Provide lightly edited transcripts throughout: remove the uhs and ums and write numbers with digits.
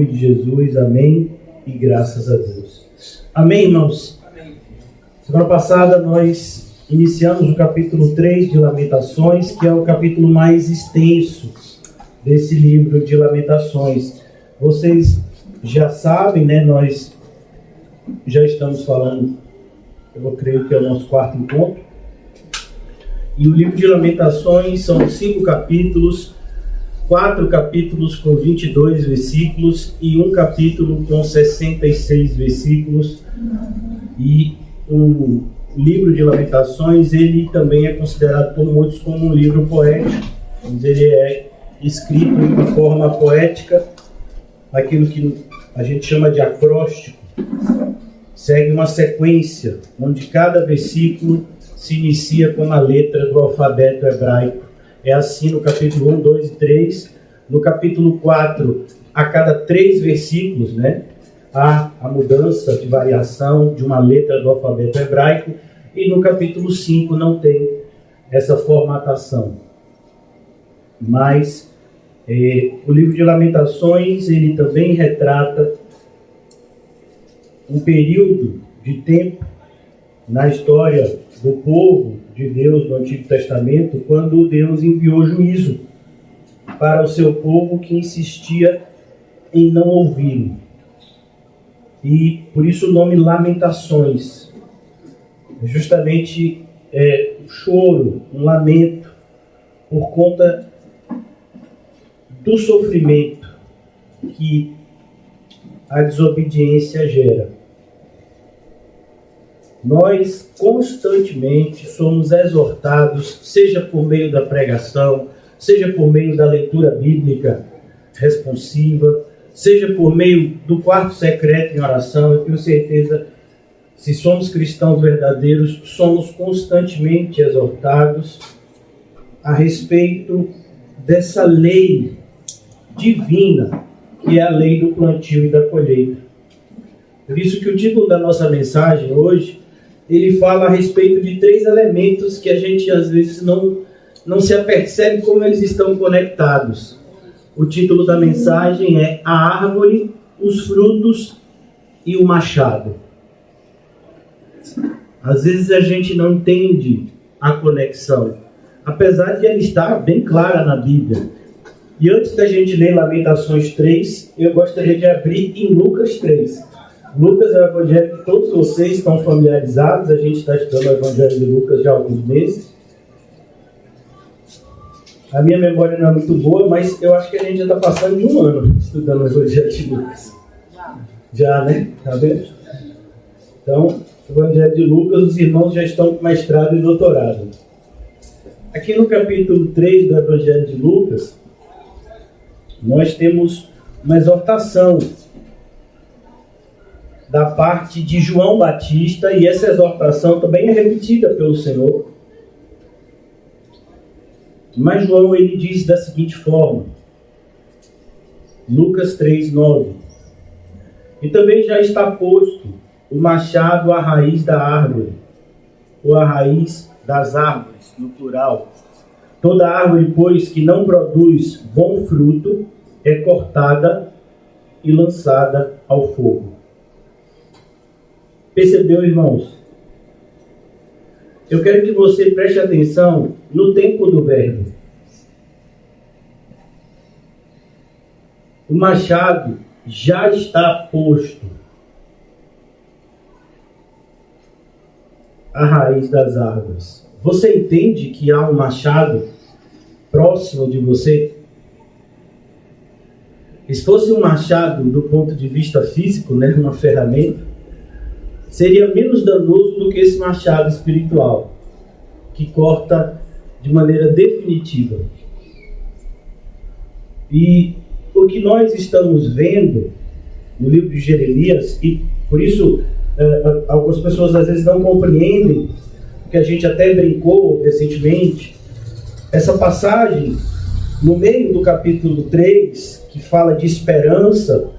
nome de Jesus, amém e graças a Deus. Amém, irmãos? Amém. Semana passada nós iniciamos o capítulo 3 de Lamentações, que é o capítulo mais extenso desse livro de Lamentações. Vocês já sabem, né? Nós já estamos falando, eu creio que é o nosso quarto encontro. E o livro de Lamentações são 5 capítulos, 4 capítulos com 22 versículos e um capítulo com 66 versículos. E o livro de Lamentações, ele também é considerado por muitos como um livro poético, mas ele é escrito de uma forma poética, aquilo que a gente chama de acróstico. Segue uma sequência, onde cada versículo se inicia com uma letra do alfabeto hebraico. É assim no capítulo 1, 2 e 3. No capítulo 4, a cada 3 versículos, né, há a mudança de variação de uma letra do alfabeto hebraico. E no capítulo 5 não tem essa formatação. Mas o livro de Lamentações, ele também retrata um período de tempo na história do povo de Deus no Antigo Testamento, quando Deus enviou juízo para o seu povo que insistia em não ouvi-lo. E por isso o nome Lamentações. Justamente um choro, um lamento, por conta do sofrimento que a desobediência gera. Nós constantemente somos exortados, seja por meio da pregação, seja por meio da leitura bíblica responsiva, seja por meio do quarto secreto em oração. Eu tenho certeza, se somos cristãos verdadeiros, somos constantemente exortados a respeito dessa lei divina, que é a lei do plantio e da colheita. Por isso que o título da nossa mensagem hoje, ele fala a respeito de 3 elementos que a gente às vezes não se apercebe como eles estão conectados. O título da mensagem é A Árvore, os Frutos e o Machado. Às vezes a gente não entende a conexão, apesar de ela estar bem clara na Bíblia. E antes da gente ler Lamentações 3, eu gostaria de abrir em Lucas 3. Lucas é o evangelho que todos vocês estão familiarizados. A gente está estudando o evangelho de Lucas já há alguns meses. A minha memória não é muito boa, mas eu acho que a gente já está passando de 1 ano estudando o evangelho de Lucas. Já, né? Tá vendo? Então, o evangelho de Lucas, os irmãos já estão com mestrado e doutorado. Aqui no capítulo 3 do evangelho de Lucas, nós temos uma exortação da parte de João Batista, e essa exortação também é repetida pelo Senhor. Mas João, ele diz da seguinte forma, Lucas 3:9: E também já está posto o machado à raiz da árvore, ou à raiz das árvores, no plural. Toda árvore, pois, que não produz bom fruto, é cortada e lançada ao fogo. Percebeu, irmãos? Eu quero que você preste atenção no tempo do verbo. O machado já está posto à raiz das árvores. Você entende que há um machado próximo de você? Se fosse um machado do ponto de vista físico, né, uma ferramenta, seria menos danoso do que esse machado espiritual, que corta de maneira definitiva. E o que nós estamos vendo no livro de Jeremias, e por isso algumas pessoas às vezes não compreendem, que a gente até brincou recentemente, essa passagem no meio do capítulo 3, que fala de esperança,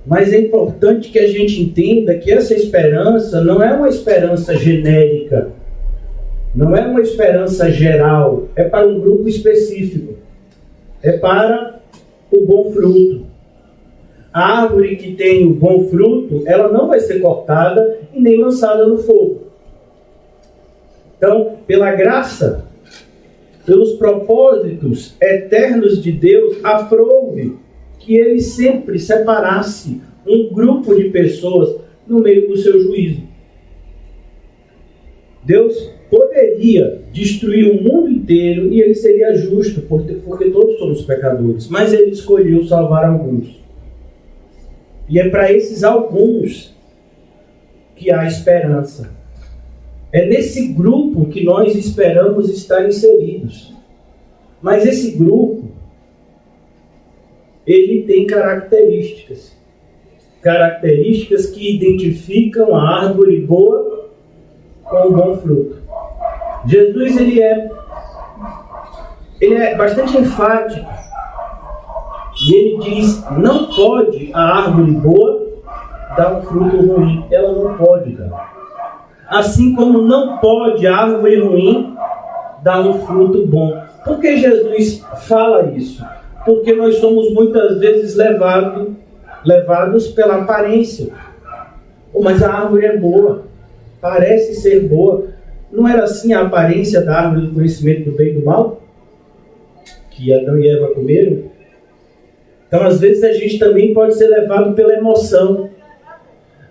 mas é importante que a gente entenda que essa esperança não é uma esperança genérica, não é uma esperança geral, é para um grupo específico, é para o bom fruto. A árvore que tem o bom fruto, ela não vai ser cortada e nem lançada no fogo. Então, pela graça, pelos propósitos eternos de Deus, aprove que ele sempre separasse um grupo de pessoas no meio do seu juízo. Deus poderia destruir o mundo inteiro e ele seria justo, porque todos somos pecadores, mas ele escolheu salvar alguns. E é para esses alguns que há esperança. É nesse grupo que nós esperamos estar inseridos. Mas esse grupo, ele tem características. Características que identificam a árvore boa com o bom fruto. Jesus, ele é bastante enfático. E ele diz, não pode a árvore boa dar um fruto ruim. Ela não pode dar. Assim como não pode a árvore ruim dar um fruto bom. Por que Jesus fala isso? Porque nós somos muitas vezes levados pela aparência. Mas a árvore é boa, parece ser boa. Não era assim a aparência da árvore do conhecimento do bem e do mal? Que Adão e Eva comeram? Então, às vezes, a gente também pode ser levado pela emoção.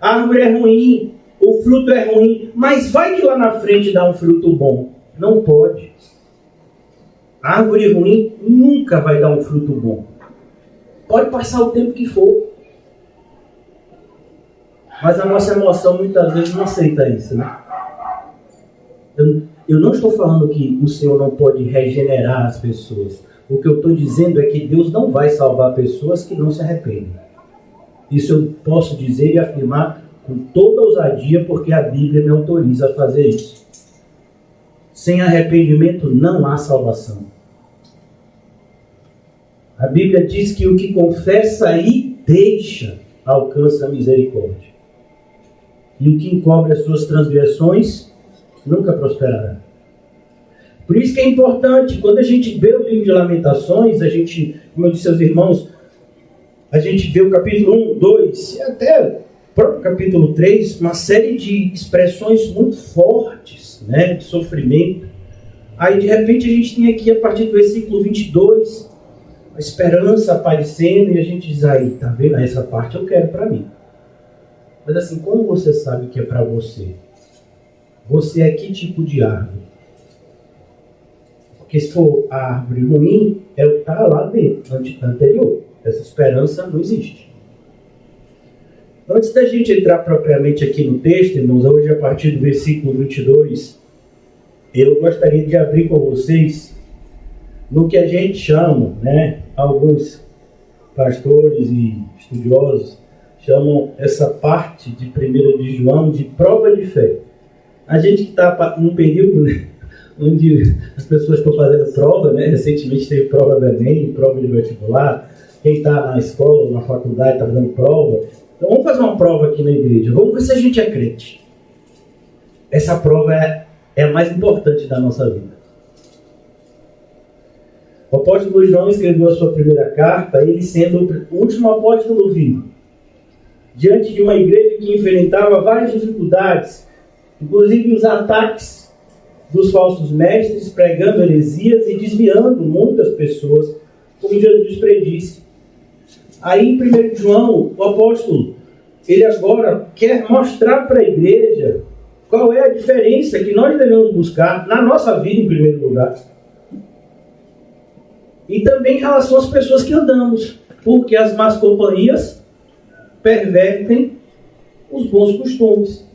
A árvore é ruim, o fruto é ruim, mas vai que lá na frente dá um fruto bom. Não pode. A árvore ruim nunca vai dar um fruto bom. Pode passar o tempo que for. Mas a nossa emoção muitas vezes não aceita isso, né? Eu não estou falando que o Senhor não pode regenerar as pessoas. O que eu estou dizendo é que Deus não vai salvar pessoas que não se arrependem. Isso eu posso dizer e afirmar com toda ousadia, porque a Bíblia me autoriza a fazer isso. Sem arrependimento não há salvação. A Bíblia diz que o que confessa e deixa alcança a misericórdia. E o que encobre as suas transgressões nunca prosperará. Por isso que é importante, quando a gente vê o livro de Lamentações, a gente, como eu disse aos irmãos, a gente vê o capítulo 1, 2, e até o próprio capítulo 3, uma série de expressões muito fortes, né, de sofrimento. Aí, de repente, a gente tem aqui, a partir do versículo 22, a esperança aparecendo, e a gente diz, aí, tá vendo? Essa parte eu quero para mim. Mas assim, como você sabe que é para você? Você é que tipo de árvore? Porque se for a árvore ruim, é o que está lá dentro, anterior. Essa esperança não existe. Antes da gente entrar propriamente aqui no texto, irmãos, hoje a partir do versículo 22, eu gostaria de abrir com vocês no que a gente chama, né, alguns pastores e estudiosos chamam essa parte de 1 de João de prova de fé. A gente que está num período, né, onde as pessoas estão fazendo prova, né? Recentemente teve prova do Enem, prova de vestibular. Quem está na escola, na faculdade, está fazendo prova. Então vamos fazer uma prova aqui na igreja. Vamos ver se a gente é crente. Essa prova é a mais importante da nossa vida. O apóstolo João escreveu a sua primeira carta, ele sendo o último apóstolo vivo, diante de uma igreja que enfrentava várias dificuldades, inclusive os ataques dos falsos mestres, pregando heresias e desviando muitas pessoas, como Jesus predisse. Aí em 1 João, o apóstolo, ele agora quer mostrar para a igreja qual é a diferença que nós devemos buscar na nossa vida, em primeiro lugar. E também em relação às pessoas que andamos, porque as más companhias pervertem os bons costumes.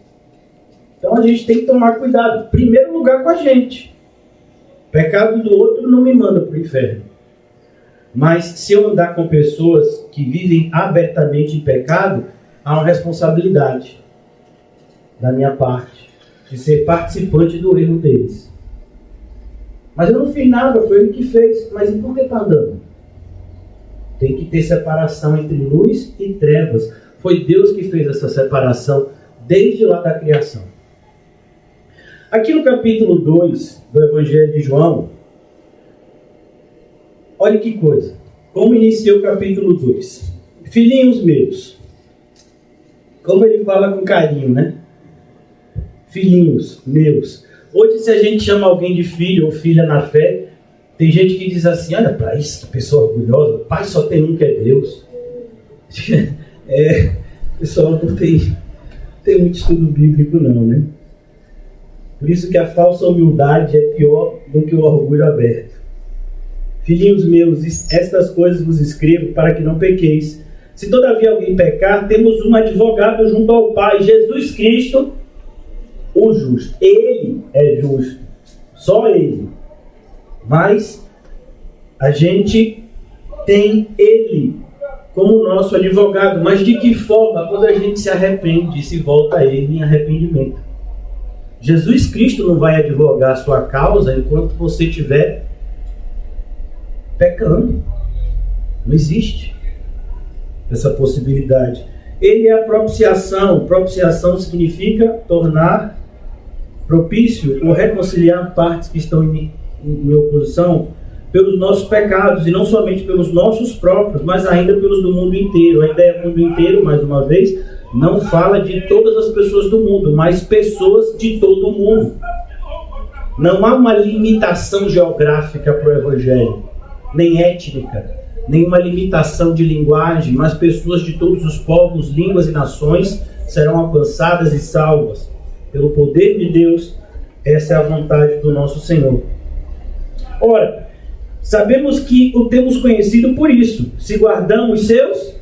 Então a gente tem que tomar cuidado, em primeiro lugar com a gente. O pecado do outro não me manda para o inferno. Mas se eu andar com pessoas que vivem abertamente em pecado, há uma responsabilidade da minha parte, de ser participante do erro deles. Mas eu não fiz nada, foi ele que fez. Mas e por que está andando? Tem que ter separação entre luz e trevas. Foi Deus que fez essa separação desde lá da criação. Aqui no capítulo 2 do Evangelho de João, olha que coisa. Como inicia o capítulo 2? Filhinhos meus. Como ele fala com carinho, né? Filhinhos meus. Hoje, se a gente chama alguém de filho ou filha na fé, tem gente que diz assim, olha para isso, que pessoa orgulhosa, pai só tem um que é Deus. Pessoal, não tem muito estudo bíblico não, né? Por isso que a falsa humildade é pior do que o orgulho aberto. Filhinhos meus, estas coisas vos escrevo para que não pequeis. Se todavia alguém pecar, temos um advogado junto ao Pai, Jesus Cristo, o justo. Ele é justo. Só Ele. Mas a gente tem Ele como nosso advogado. Mas de que forma? Quando a gente se arrepende e se volta a Ele em arrependimento. Jesus Cristo não vai advogar a sua causa enquanto você estiver pecando. Não existe essa possibilidade. Ele é a propiciação. Propiciação significa tornar propício ou reconciliar partes que estão em oposição pelos nossos pecados, e não somente pelos nossos próprios, mas ainda pelos do mundo inteiro. A ideia mundo inteiro, mais uma vez, não fala de todas as pessoas do mundo, mas pessoas de todo o mundo. Não há uma limitação geográfica para o Evangelho, nem étnica, nenhuma limitação de linguagem, mas pessoas de todos os povos, línguas e nações serão alcançadas e salvas. Pelo poder de Deus, essa é a vontade do nosso Senhor. Ora, sabemos que o temos conhecido por isso, se guardamos seus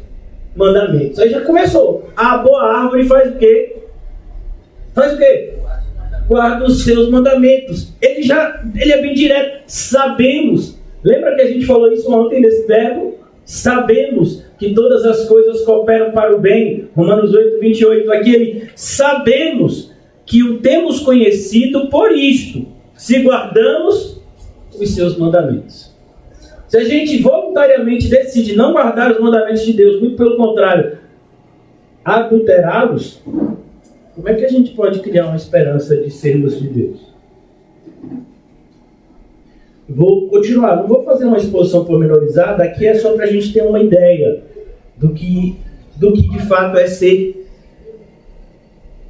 mandamentos. Aí já começou. A boa árvore faz o quê? Faz o quê? Guarda os seus mandamentos. Ele é bem direto. Sabemos. Lembra que a gente falou isso ontem nesse verbo? Sabemos que todas as coisas cooperam para o bem. Romanos 8, 28. Aqui sabemos que o temos conhecido por isto, se guardamos os seus mandamentos. Se a gente voluntariamente decide não guardar os mandamentos de Deus, muito pelo contrário, adulterá-los, como é que a gente pode criar uma esperança de sermos de Deus? Vou continuar, não vou fazer uma exposição pormenorizada, aqui é só para a gente ter uma ideia do que de fato é ser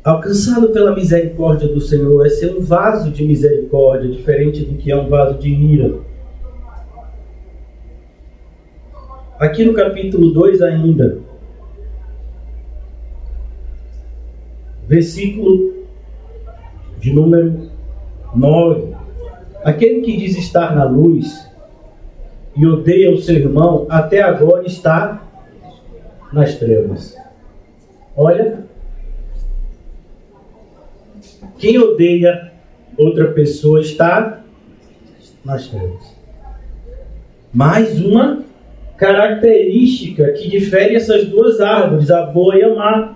alcançado pela misericórdia do Senhor, é ser um vaso de misericórdia, diferente do que é um vaso de ira. Aqui no capítulo 2 ainda, versículo de número 9. Aquele que diz estar na luz e odeia o seu irmão, até agora está nas trevas. Olha, quem odeia outra pessoa está nas trevas. Mais uma característica que difere essas duas árvores, a boa e a má.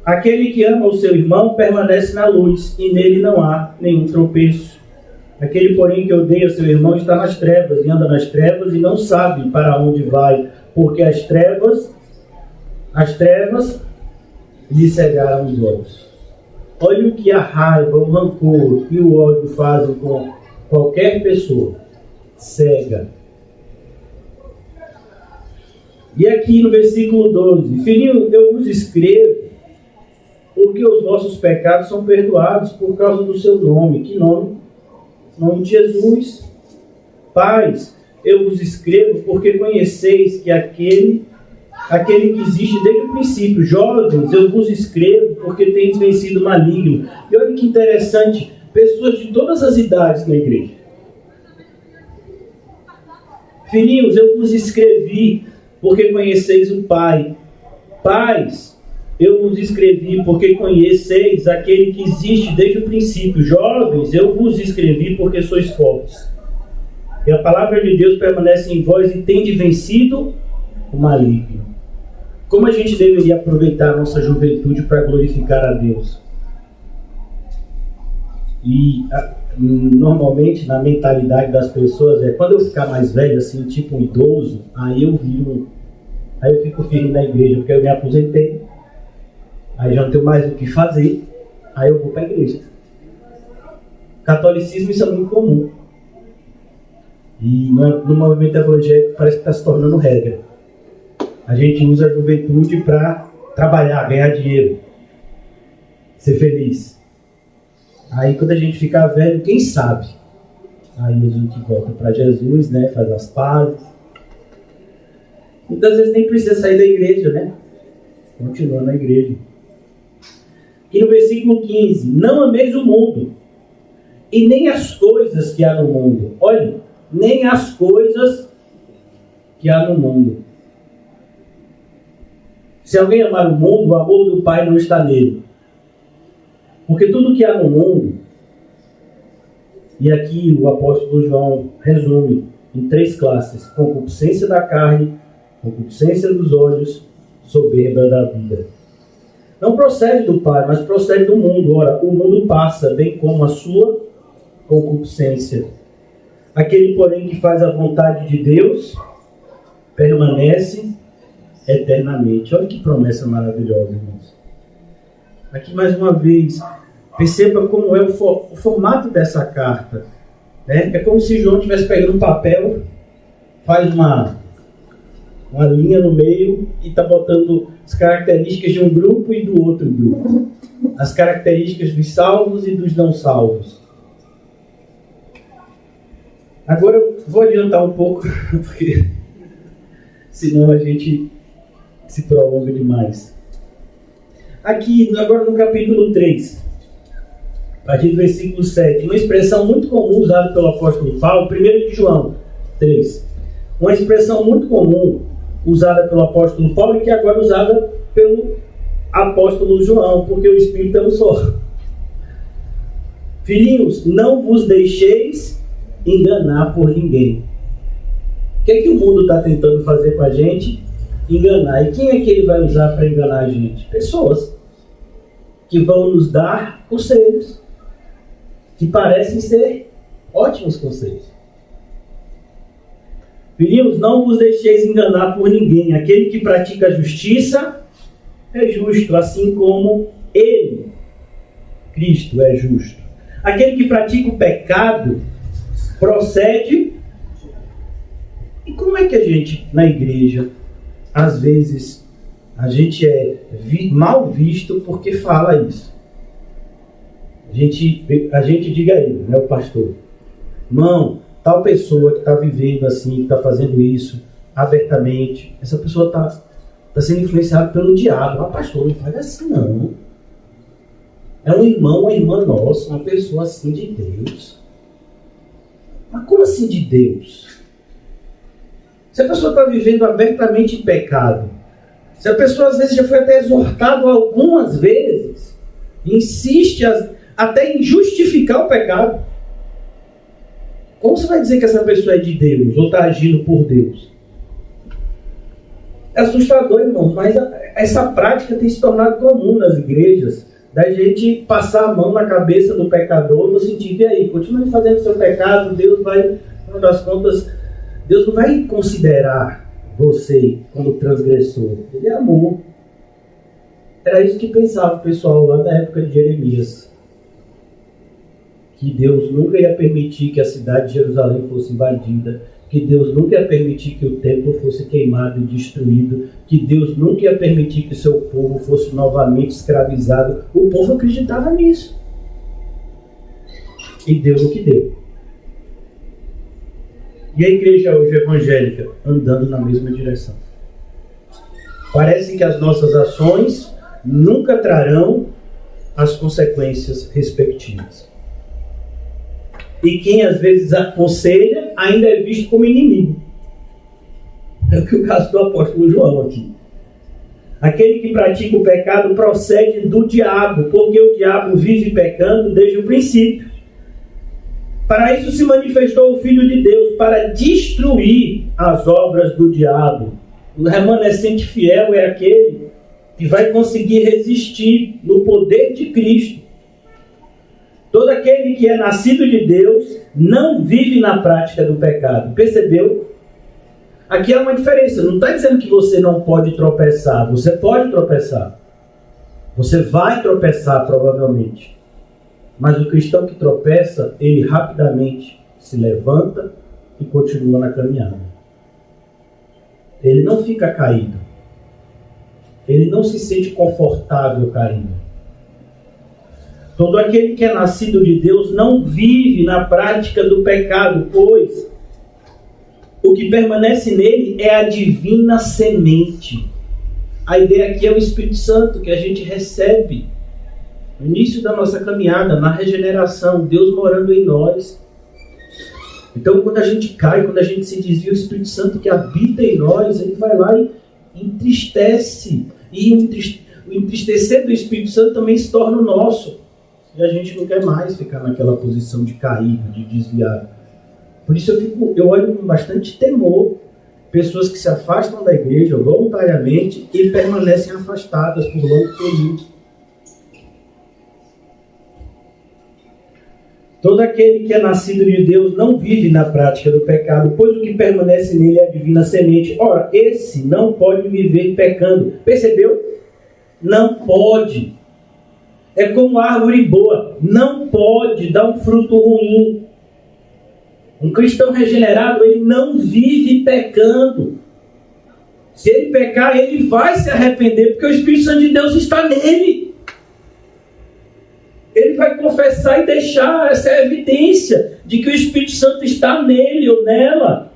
Aquele que ama o seu irmão permanece na luz, e nele não há nenhum tropeço. Aquele, porém, que odeia seu irmão está nas trevas, e anda nas trevas e não sabe para onde vai, porque as trevas lhe cegaram os olhos. Olha o que a raiva, o rancor e o ódio fazem com qualquer pessoa. Cega. E aqui no versículo 12, filhinho, eu vos escrevo porque os vossos pecados são perdoados por causa do seu nome. Que nome? Nome de Jesus. Pais, eu vos escrevo porque conheceis que aquele que existe desde o princípio. Jovens, eu vos escrevo porque tendes vencido o maligno. E olha que interessante, pessoas de todas as idades na igreja. Filhinhos, eu vos escrevi porque conheceis o Pai. Pais, eu vos escrevi porque conheceis aquele que existe desde o princípio. Jovens, eu vos escrevi porque sois fortes. E a palavra de Deus permanece em vós e tende vencido o maligno. Como a gente deveria aproveitar a nossa juventude para glorificar a Deus? E normalmente na mentalidade das pessoas quando eu ficar mais velho, assim, tipo um idoso, aí eu fico firme na igreja, porque eu me aposentei, aí já não tenho mais o que fazer, aí eu vou para a igreja. Catolicismo, isso é muito comum. E no movimento evangélico parece que está se tornando regra. A gente usa a juventude para trabalhar, ganhar dinheiro, ser feliz. Aí quando a gente ficar velho, quem sabe? Aí a gente volta para Jesus, né? Faz as pazes. Muitas vezes nem precisa sair da igreja, né? Continua na igreja. E no versículo 15, não ameis o mundo, e nem as coisas que há no mundo. Olha, nem as coisas que há no mundo. Se alguém amar o mundo, o amor do Pai não está nele. Porque tudo que há no mundo, e aqui o apóstolo João resume em 3 classes: concupiscência da carne, concupiscência dos olhos, soberba da vida. Não procede do Pai, mas procede do mundo. Ora, o mundo passa, bem como a sua concupiscência. Aquele, porém, que faz a vontade de Deus, permanece eternamente. Olha que promessa maravilhosa, irmãos. Aqui, mais uma vez, perceba como é o formato dessa carta. Né? É como se João estivesse pegando um papel, faz uma linha no meio e está botando as características de um grupo e do outro grupo. As características dos salvos e dos não salvos. Agora eu vou adiantar um pouco, porque senão a gente se prolonga demais. Aqui, agora no capítulo 3, a partir do versículo 7, uma expressão muito comum usada pelo apóstolo Paulo, 1 de João 3. Uma expressão muito comum usada pelo apóstolo Paulo e que agora é usada pelo apóstolo João, porque o Espírito é um só. Filhinhos, não vos deixeis enganar por ninguém. O que é que o mundo está tentando fazer com a gente? Enganar. E quem é que ele vai usar para enganar a gente? Pessoas que vão nos dar conselhos que parecem ser ótimos conselhos. Filhinhos, não vos deixeis enganar por ninguém. Aquele que pratica a justiça é justo, assim como ele, Cristo, é justo. Aquele que pratica o pecado procede. E como é que a gente, na igreja, às vezes, a gente é mal visto porque fala isso? A gente diga a ele, né, o pastor: irmão, tal pessoa que está vivendo assim, que está fazendo isso abertamente, essa pessoa está sendo influenciada pelo diabo. Ah, pastor, não faz assim não. É um irmão, uma irmã nossa, uma pessoa assim de Deus. Mas como assim de Deus? Se a pessoa está vivendo abertamente em pecado, se a pessoa às vezes já foi até exortada algumas vezes, insiste até em justificar o pecado, como você vai dizer que essa pessoa é de Deus ou está agindo por Deus? É assustador, irmãos, mas essa prática tem se tornado comum nas igrejas, da gente passar a mão na cabeça do pecador no sentido: e aí, continue fazendo seu pecado, Deus vai, no final das contas, Deus não vai considerar você como transgressor. Ele é amor. Era isso que pensava o pessoal lá na época de Jeremias. Que Deus nunca ia permitir que a cidade de Jerusalém fosse invadida, que Deus nunca ia permitir que o templo fosse queimado e destruído, que Deus nunca ia permitir que o seu povo fosse novamente escravizado. O povo acreditava nisso. E deu o que deu. E a igreja hoje evangélica andando na mesma direção. Parece que as nossas ações nunca trarão as consequências respectivas. E quem às vezes aconselha ainda é visto como inimigo. É o caso do apóstolo João aqui. Aquele que pratica o pecado procede do diabo, porque o diabo vive pecando desde o princípio. Para isso se manifestou o Filho de Deus, para destruir as obras do diabo. O remanescente fiel é aquele que vai conseguir resistir no poder de Cristo. Todo aquele que é nascido de Deus não vive na prática do pecado. Percebeu? Aqui há uma diferença. Não está dizendo que você não pode tropeçar. Você pode tropeçar. Você vai tropeçar, provavelmente. Mas o cristão que tropeça, ele rapidamente se levanta e continua na caminhada. Ele não fica caído. ele não se sente confortável caindo. Todo aquele que é nascido de Deus não vive na prática do pecado, pois o que permanece nele é a divina semente. A ideia aqui é o Espírito Santo que a gente recebe no início da nossa caminhada, na regeneração, Deus morando em nós. Então, quando a gente cai, quando a gente se desvia, o Espírito Santo que habita em nós, ele vai lá e entristece. E o entristecer do Espírito Santo também se torna o nosso. E a gente não quer mais ficar naquela posição de cair, de desviar. Por isso eu olho com bastante temor pessoas que se afastam da igreja voluntariamente e permanecem afastadas por longo período. Todo aquele que é nascido de Deus não vive na prática do pecado, pois o que permanece nele é a divina semente. Ora, esse não pode viver pecando. Percebeu? Não pode. É como árvore boa. Não pode dar um fruto ruim. Um cristão regenerado, ele não vive pecando. Se ele pecar, ele vai se arrepender, porque o Espírito Santo de Deus está nele. Ele vai confessar e deixar essa evidência de que o Espírito Santo está nele ou nela.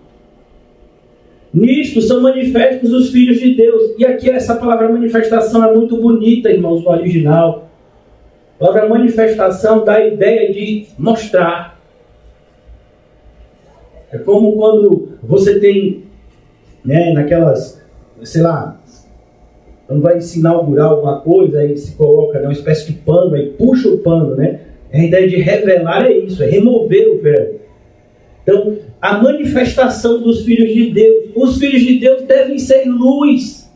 Nisto são manifestos os filhos de Deus. E aqui essa palavra manifestação é muito bonita, irmãos, no original. A palavra manifestação dá a ideia de mostrar. É como quando você tem, naquelas, sei lá, quando vai se inaugurar alguma coisa, aí se coloca uma espécie de pano, aí puxa o pano, né? A ideia de revelar é isso, é remover o véu. Então, a manifestação dos filhos de Deus. Os filhos de Deus devem ser luz.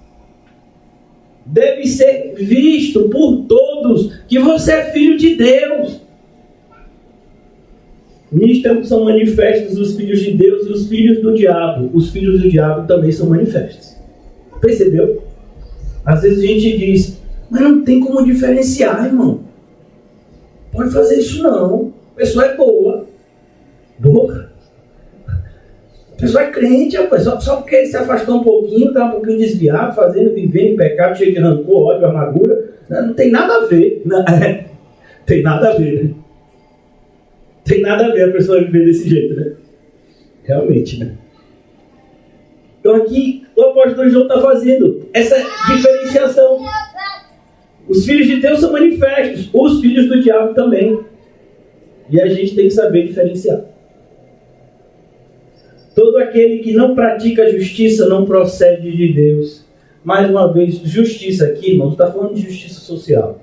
Deve ser visto por todos que você é filho de Deus. Nisto são manifestos os filhos de Deus e os filhos do diabo. Os filhos do diabo também são manifestos. Percebeu? Às vezes a gente diz, mas não tem como diferenciar, irmão. Pode fazer isso não. A pessoa é boa. Boa. A pessoa é crente, só porque ele se afastou um pouquinho, está um pouquinho desviado, vivendo em pecado, cheio de rancor, ódio, amargura. Não tem nada a ver. Tem nada a ver, né? Tem nada a ver a pessoa viver desse jeito, né? Realmente, né? Então aqui o apóstolo João está fazendo essa diferenciação. Os filhos de Deus são manifestos, os filhos do diabo também. E a gente tem que saber diferenciar. Todo aquele que não pratica a justiça não procede de Deus. Mais uma vez, justiça aqui, irmãos, está falando de justiça social.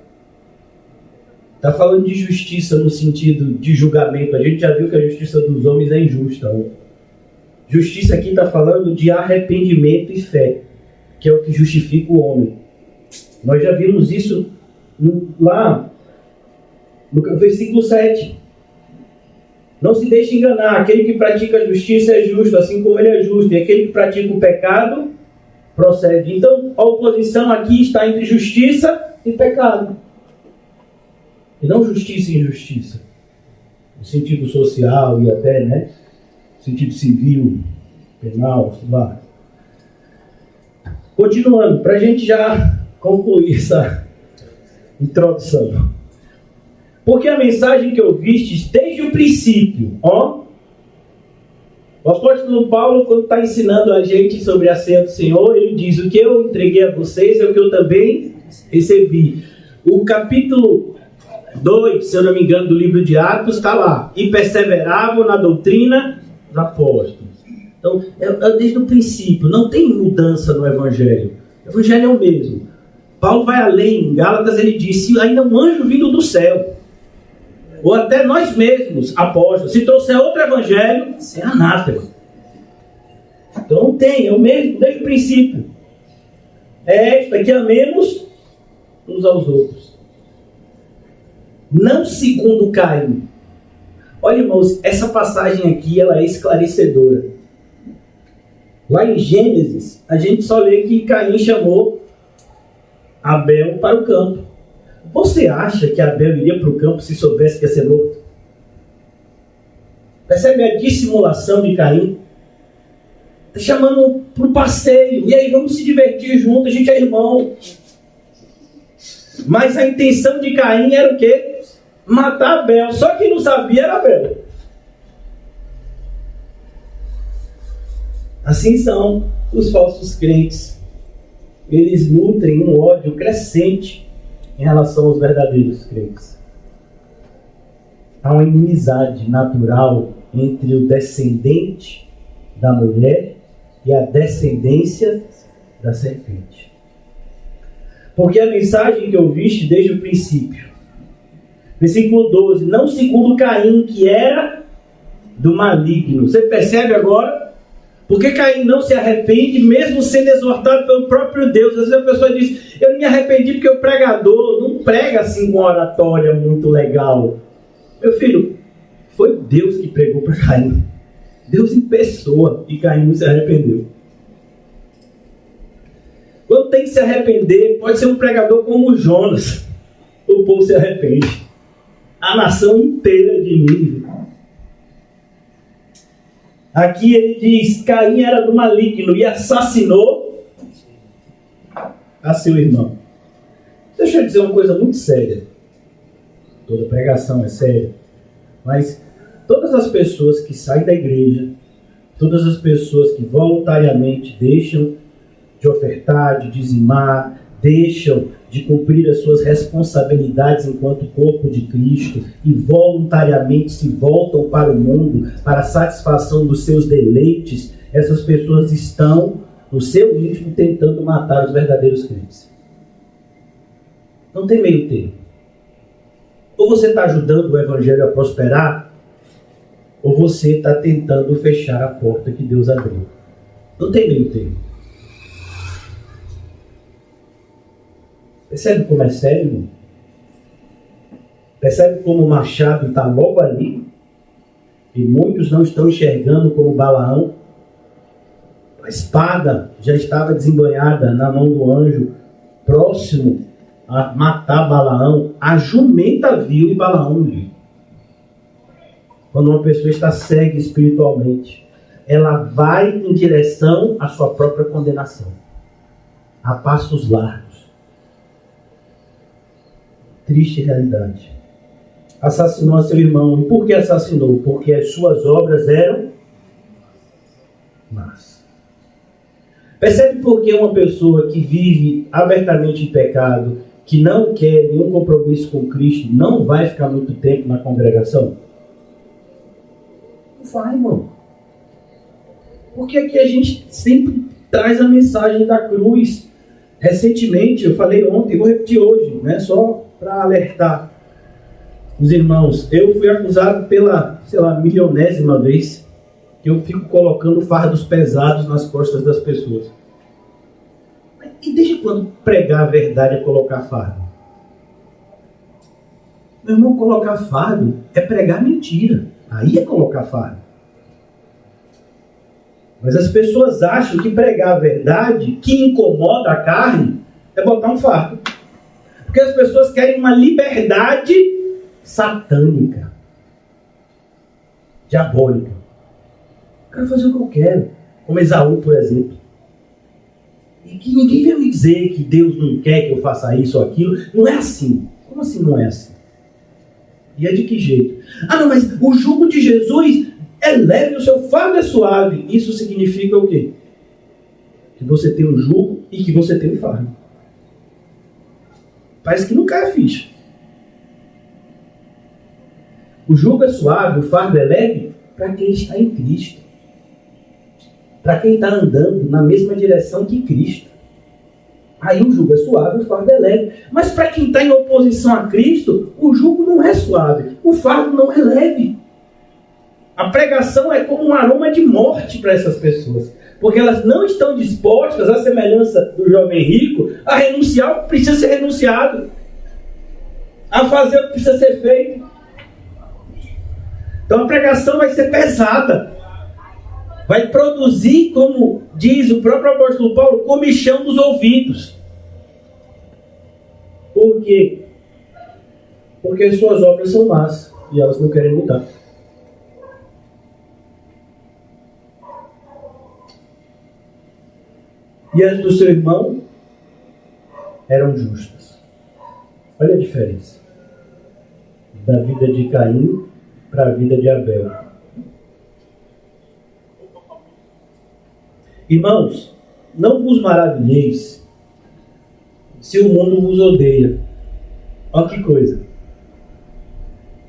Está falando de justiça no sentido de julgamento. A gente já viu que a justiça dos homens é injusta. Né? Justiça aqui está falando de arrependimento e fé, que é o que justifica o homem. Nós já vimos isso lá no versículo 7. Não se deixe enganar, aquele que pratica a justiça é justo, assim como ele é justo. E aquele que pratica o pecado, procede. Então, a oposição aqui está entre justiça e pecado. E não justiça e injustiça. No sentido social e até, no sentido civil, penal, sei lá. Continuando, para a gente já concluir essa introdução. Porque a mensagem que ouvistes desde o princípio, o apóstolo Paulo, quando está ensinando a gente sobre a ceia do Senhor, ele diz, o que eu entreguei a vocês é o que eu também recebi. O capítulo 2, se eu não me engano, do livro de Atos, está lá. E perseveravam na doutrina dos apóstolos. Então, é desde o princípio, não tem mudança no Evangelho. O Evangelho é o mesmo. Paulo vai além, em Gálatas ele diz, se ainda um anjo vindo do céu, ou até nós mesmos, apóstolos, se trouxer outro evangelho, é anátema. Então não tem, é o mesmo, desde o princípio. É esta que amemos uns aos outros. Não segundo Caim. Olha, irmãos, essa passagem aqui, ela é esclarecedora. Lá em Gênesis, a gente só lê que Caim chamou Abel para o campo. Você acha que Abel iria para o campo se soubesse que ia ser morto? Percebe a dissimulação de Caim? Está chamando para o passeio. E aí, vamos se divertir junto, a gente é irmão. Mas a intenção de Caim era o quê? Matar Abel. Só quem não sabia era Abel. Assim são os falsos crentes. Eles nutrem um ódio crescente em relação aos verdadeiros crentes. Há uma inimizade natural entre o descendente da mulher e a descendência da serpente. Porque a mensagem que ouviste desde o princípio, versículo 12, não segundo Caim, que era do maligno. Você percebe agora? Porque Caim não se arrepende, mesmo sendo exortado pelo próprio Deus. Às vezes a pessoa diz, eu não me arrependi porque o pregador não prega assim com oratória muito legal. Meu filho, foi Deus que pregou para Caim. Deus em pessoa, e Caim não se arrependeu. Quando tem que se arrepender, pode ser um pregador como Jonas. O povo se arrepende. A nação inteira de Nínive. Aqui ele diz, Caim era do maligno e assassinou a seu irmão. Deixa eu dizer uma coisa muito séria. Toda pregação é séria. Mas todas as pessoas que saem da igreja, todas as pessoas que voluntariamente deixam de ofertar, de dizimar, deixam de cumprir as suas responsabilidades enquanto corpo de Cristo e voluntariamente se voltam para o mundo, para a satisfação dos seus deleites, essas pessoas estão, no seu íntimo, tentando matar os verdadeiros crentes. Não tem meio termo. Ou você está ajudando o evangelho a prosperar, ou você está tentando fechar a porta que Deus abriu. Não tem meio termo. Percebe como é sério, irmão? Percebe como o machado está logo ali? E muitos não estão enxergando como Balaão. A espada já estava desembanhada na mão do anjo, próximo a matar Balaão. A jumenta viu e Balaão não viu. Quando uma pessoa está cega espiritualmente, ela vai em direção à sua própria condenação, a passos largos. Triste realidade. Assassinou a seu irmão. E por que assassinou? Porque as suas obras eram más. Percebe por que uma pessoa que vive abertamente em pecado, que não quer nenhum compromisso com Cristo, não vai ficar muito tempo na congregação? Não vai, irmão. Porque aqui a gente sempre traz a mensagem da cruz. Recentemente, eu falei ontem, vou repetir hoje, né? Só para alertar os irmãos. Eu fui acusado pela, milionésima vez que eu fico colocando fardos pesados nas costas das pessoas. E desde quando pregar a verdade é colocar fardo? Meu irmão, colocar fardo é pregar mentira. Aí é colocar fardo. Mas as pessoas acham que pregar a verdade, que incomoda a carne, é botar um fardo. Porque as pessoas querem uma liberdade satânica, diabólica. Eu quero fazer o que eu quero, como Esaú, por exemplo. E que ninguém venha me dizer que Deus não quer que eu faça isso ou aquilo. Não é assim. Como assim não é assim? E é de que jeito? Ah, não, mas o jugo de Jesus é leve, o seu fardo é suave. Isso significa o quê? Que você tem um jugo e que você tem um fardo. Parece que não cai a ficha. O jugo é suave, o fardo é leve para quem está em Cristo. Para quem está andando na mesma direção que Cristo. Aí o jugo é suave, o fardo é leve. Mas para quem está em oposição a Cristo, o jugo não é suave, o fardo não é leve. A pregação é como um aroma de morte para essas pessoas. Porque elas não estão dispostas, à semelhança do jovem rico, a renunciar o que precisa ser renunciado. A fazer o que precisa ser feito. Então a pregação vai ser pesada. Vai produzir, como diz o próprio apóstolo Paulo, comichão dos ouvidos. Por quê? Porque as suas obras são más e elas não querem mudar. E as do seu irmão eram justas. Olha a diferença da vida de Caim para a vida de Abel. Irmãos, não vos maravilheis se o mundo vos odeia. Olha que coisa.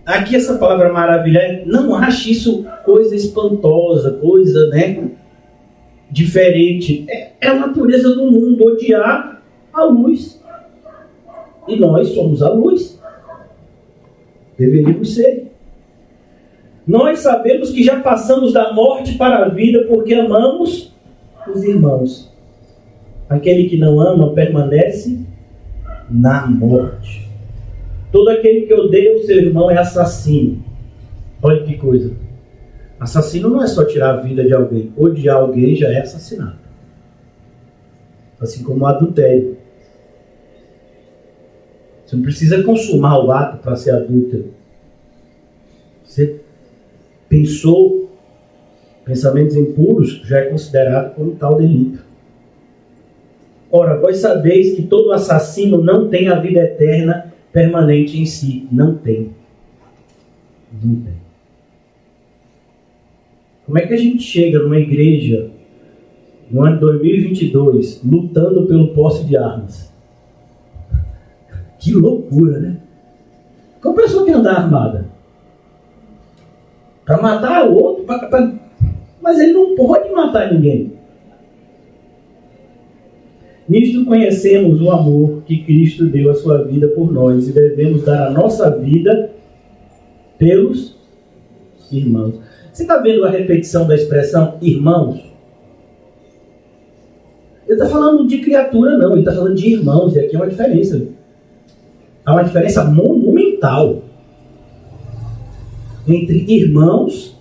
Aqui essa palavra maravilhar, não ache isso coisa espantosa, coisa, diferente. É a natureza do mundo odiar a luz. E nós somos a luz. Deveríamos ser. Nós sabemos que já passamos da morte para a vida porque amamos os irmãos. Aquele que não ama permanece na morte. Todo aquele que odeia o seu irmão é assassino. Olha que coisa. Assassino não é só tirar a vida de alguém. Odiar alguém já é assassinato. Assim como o adultério. Você não precisa consumar o ato para ser adúltero. Você pensou pensamentos impuros, já é considerado como tal delito. Ora, vós sabeis que todo assassino não tem a vida eterna permanente em si. Não tem. Não tem. Como é que a gente chega numa igreja no ano de 2022 lutando pelo posse de armas? Que loucura, né? Como a pessoa quer andar armada? Para matar o outro? Mas ele não pode matar ninguém. Nisto conhecemos o amor que Cristo deu a sua vida por nós e devemos dar a nossa vida pelos irmãos. Você está vendo a repetição da expressão irmãos? Ele está falando de criatura, não. Ele está falando de irmãos. E aqui é uma diferença. Há uma diferença monumental entre irmãos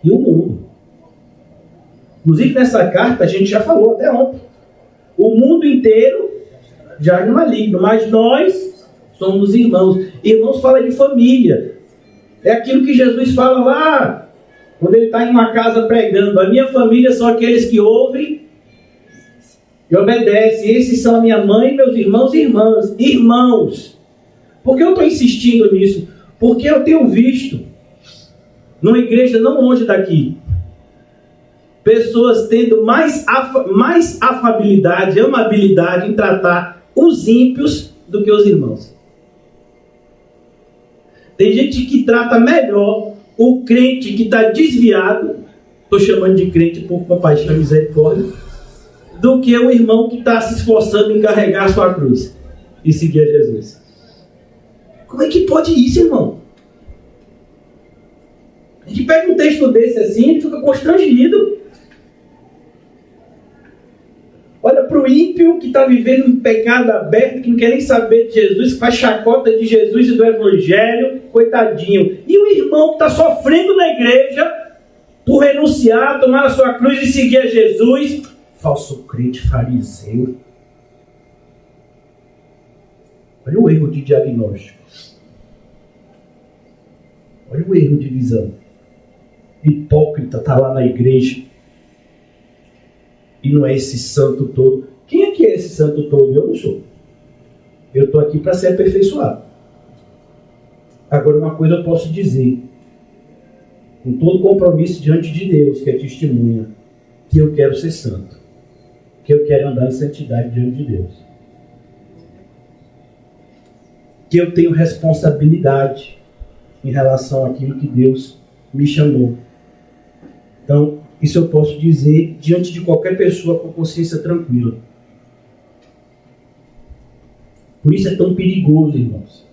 e o mundo. Inclusive nessa carta a gente já falou até ontem. O mundo inteiro já é maligno, mas nós somos irmãos. Irmãos fala de família. É aquilo que Jesus fala lá, quando ele está em uma casa pregando. A minha família são aqueles que ouvem e obedecem. Esses são a minha mãe, meus irmãos e irmãs. Irmãos. Por que eu estou insistindo nisso? Porque eu tenho visto, numa igreja não longe daqui, pessoas tendo mais afabilidade, amabilidade em tratar os ímpios do que os irmãos. Tem gente que trata melhor o crente que está desviado, estou chamando de crente por compaixão e misericórdia, do que o irmão que está se esforçando em carregar a sua cruz e seguir a Jesus. Como é que pode isso, irmão? A gente pega um texto desse assim e fica constrangido. Olha para o ímpio que está vivendo um pecado aberto, que não quer nem saber de Jesus, que faz chacota de Jesus e do Evangelho, coitadinho. E o irmão que está sofrendo na igreja por renunciar, tomar a sua cruz e seguir a Jesus, falso crente fariseu. Olha o erro de diagnóstico. Olha o erro de visão. Hipócrita está lá na igreja e não é esse santo todo. Quem é que é esse santo todo? Eu não sou. Eu estou aqui para ser aperfeiçoado. Agora, uma coisa eu posso dizer, com todo compromisso diante de Deus, que é testemunha, que eu quero ser santo, que eu quero andar em santidade diante de Deus, que eu tenho responsabilidade em relação àquilo que Deus me chamou. Então, isso eu posso dizer diante de qualquer pessoa com consciência tranquila. Por isso é tão perigoso, irmãos.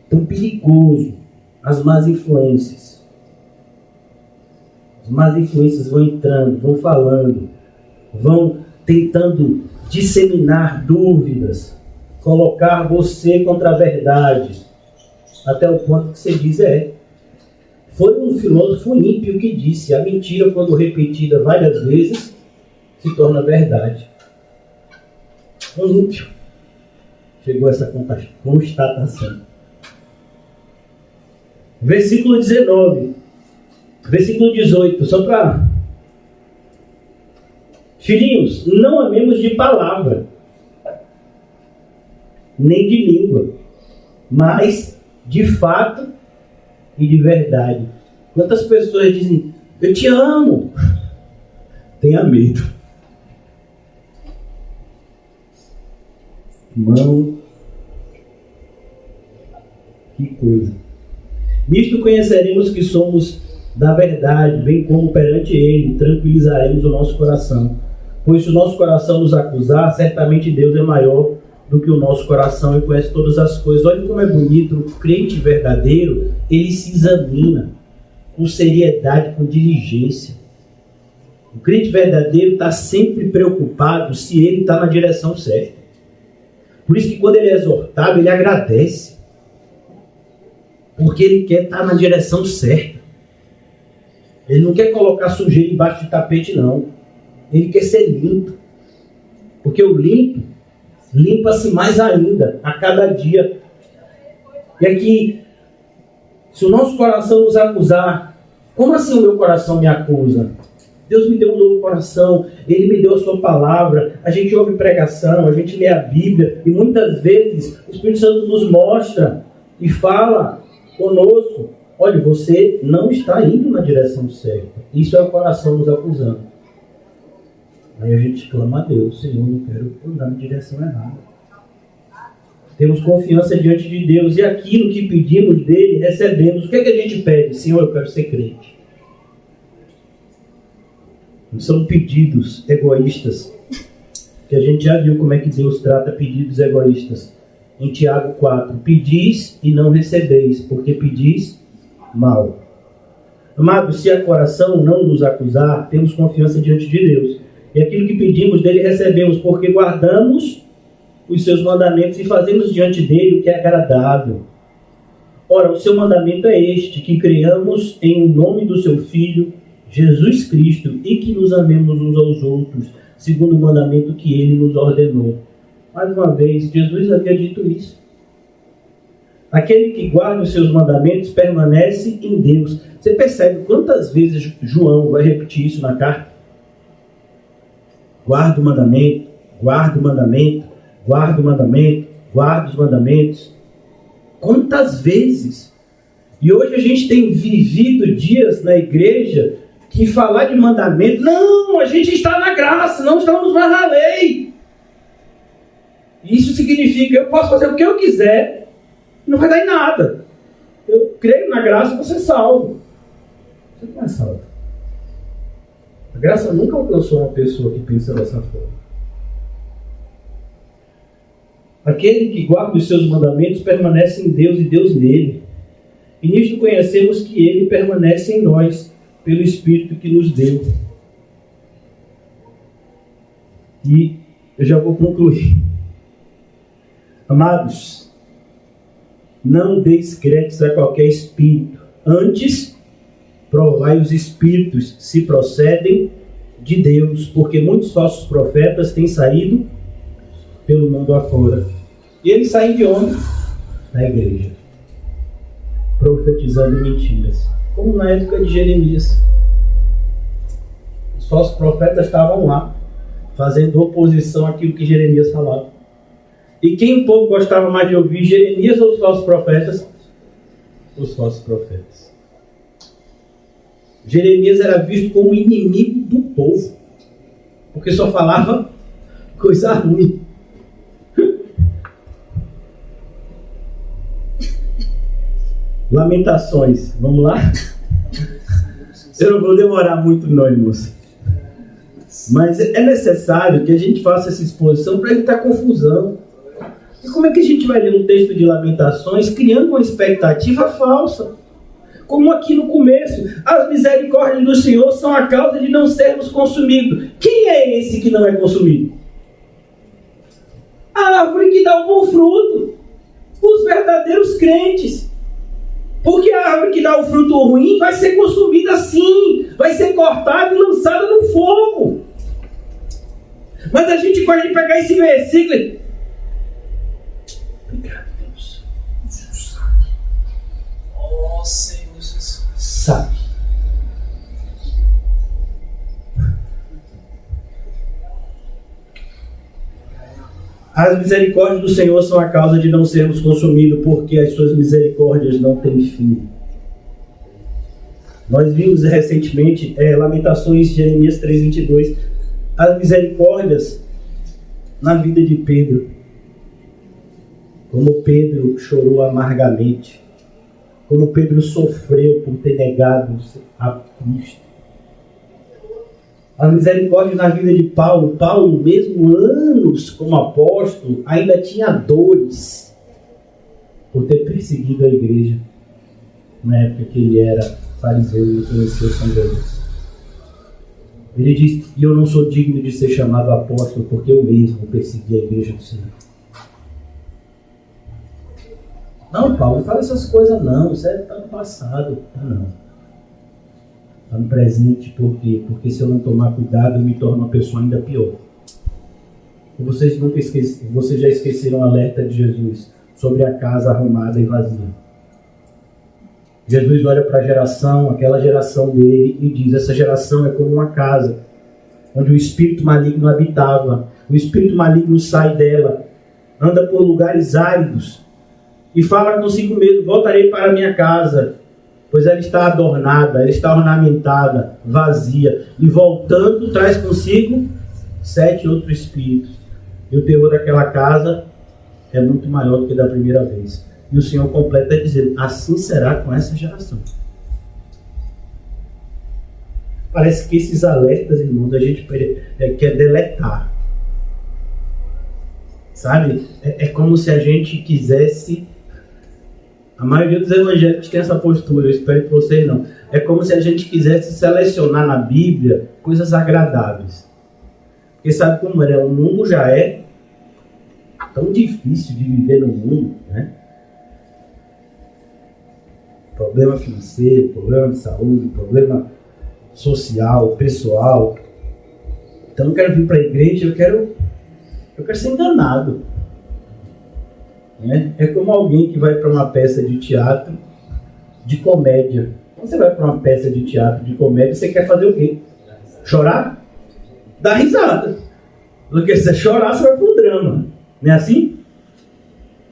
Tão perigoso as más influências. As más influências vão entrando, vão falando, vão tentando disseminar dúvidas, colocar você contra a verdade, até o ponto que você diz, foi um filósofo ímpio que disse, a mentira, quando repetida várias vezes, se torna verdade. Um ímpio chegou a essa constatação. Versículo 19. Versículo 18. Só para... Filhinhos, não amemos de palavra, nem de língua, mas de fato e de verdade. Quantas pessoas dizem, eu te amo? Tenha medo. Irmão, que coisa. Nisto conheceremos que somos da verdade, bem como perante Ele tranquilizaremos o nosso coração. Pois se o nosso coração nos acusar, certamente Deus é maior do que o nosso coração e conhece todas as coisas. Olha como é bonito, o crente verdadeiro, ele se examina com seriedade, com diligência. O crente verdadeiro está sempre preocupado se ele está na direção certa. Por isso que quando ele é exortado, ele agradece. Porque ele quer estar na direção certa. Ele não quer colocar sujeira embaixo de tapete, não. Ele quer ser limpo. Porque o limpo limpa-se mais ainda a cada dia. E aqui, se o nosso coração nos acusar, como assim o meu coração me acusa? Deus me deu um novo coração, Ele me deu a sua palavra, a gente ouve pregação, a gente lê a Bíblia, e muitas vezes o Espírito Santo nos mostra e fala conosco, olha, você não está indo na direção certa. Isso é o coração nos acusando. Aí a gente clama a Deus, Senhor, não quero andar na direção errada. Temos confiança diante de Deus, e aquilo que pedimos dele, recebemos. O que é que a gente pede? Senhor, eu quero ser crente. Não são pedidos egoístas, que a gente já viu como é que Deus trata pedidos egoístas. Em Tiago 4, pedis e não recebeis, porque pedis mal. Amados, se a coração não nos acusar, temos confiança diante de Deus. E aquilo que pedimos dele recebemos, porque guardamos os seus mandamentos e fazemos diante dele o que é agradável. Ora, o seu mandamento é este, que creiamos em nome do seu Filho, Jesus Cristo, e que nos amemos uns aos outros, segundo o mandamento que ele nos ordenou. Mais uma vez, Jesus havia dito isso. Aquele que guarda os seus mandamentos permanece em Deus. Você percebe quantas vezes João vai repetir isso na carta? Guarda o mandamento, guarda o mandamento, guarda o mandamento, guarda os mandamentos. Quantas vezes? E hoje a gente tem vivido dias na igreja que falar de mandamento, não, a gente está na graça, não estamos mais na lei. Isso significa, eu posso fazer o que eu quiser, não vai dar em nada. Eu creio na graça, você é salvo. Você não é salvo. A graça nunca alcançou uma pessoa que pensa dessa forma. Aquele que guarda os seus mandamentos permanece em Deus e Deus nele. E nisto conhecemos que ele permanece em nós, pelo Espírito que nos deu. E eu já vou concluir. Amados, não deis créditos a qualquer espírito. Antes, provai os espíritos se procedem de Deus, porque muitos falsos profetas têm saído pelo mundo afora. E eles saem de onde? Da igreja. Profetizando mentiras. Como na época de Jeremias. Os falsos profetas estavam lá, fazendo oposição àquilo que Jeremias falava. E quem o povo gostava mais de ouvir, Jeremias ou os falsos profetas? Os falsos profetas. Jeremias era visto como inimigo do povo, porque só falava coisa ruim. Lamentações, vamos lá? Eu não vou demorar muito não, irmãos. Mas é necessário que a gente faça essa exposição para evitar confusão. E como é que a gente vai ler um texto de Lamentações criando uma expectativa falsa? Como aqui no começo, as misericórdias do Senhor são a causa de não sermos consumidos. Quem é esse que não é consumido? A árvore que dá o bom fruto. Os verdadeiros crentes. Porque a árvore que dá o fruto ruim vai ser consumida sim. Vai ser cortada e lançada no fogo. Mas a gente pode pegar esse versículo e... Obrigado, Deus. Sabe. Oh, Senhor Jesus. Sabe. As misericórdias do Senhor são a causa de não sermos consumidos, porque as suas misericórdias não têm fim. Nós vimos recentemente Lamentações de Jeremias 3:22, as misericórdias na vida de Pedro. Como Pedro chorou amargamente, como Pedro sofreu por ter negado a Cristo. A misericórdia na vida de Paulo. Paulo, mesmo anos como apóstolo, ainda tinha dores por ter perseguido a igreja na época que ele era fariseu e conheceu São Jesus. Ele diz: e eu não sou digno de ser chamado apóstolo, porque eu mesmo persegui a igreja do Senhor. Não, Paulo, fala essas coisas não, isso está no passado. Não. Está no presente, por quê? Porque se eu não tomar cuidado, eu me torno uma pessoa ainda pior. Vocês já esqueceram o alerta de Jesus sobre a casa arrumada e vazia. Jesus olha para aquela geração dele, e diz: essa geração é como uma casa, onde o espírito maligno habitava. O espírito maligno sai dela, anda por lugares áridos, e fala consigo mesmo: voltarei para a minha casa, pois ela está adornada, ela está ornamentada, vazia. E voltando, traz consigo 7 outros espíritos. E o terror daquela casa é muito maior do que da primeira vez. E o Senhor completa dizendo: assim será com essa geração. Parece que esses alertas, irmãos, a gente quer deletar. Sabe? É como se a gente quisesse... A maioria dos evangélicos tem essa postura, eu espero que vocês não. É como se a gente quisesse selecionar na Bíblia coisas agradáveis. Porque sabe como é? O mundo já é tão difícil de viver no mundo, né? Problema financeiro, problema de saúde, problema social, pessoal. Então eu quero vir para a igreja, eu quero ser enganado. É como alguém que vai para uma peça de teatro de comédia. Quando você vai para uma peça de teatro de comédia, você quer fazer o quê? Chorar? Dar risada. Porque se você chorar, você vai para um drama. Não é assim?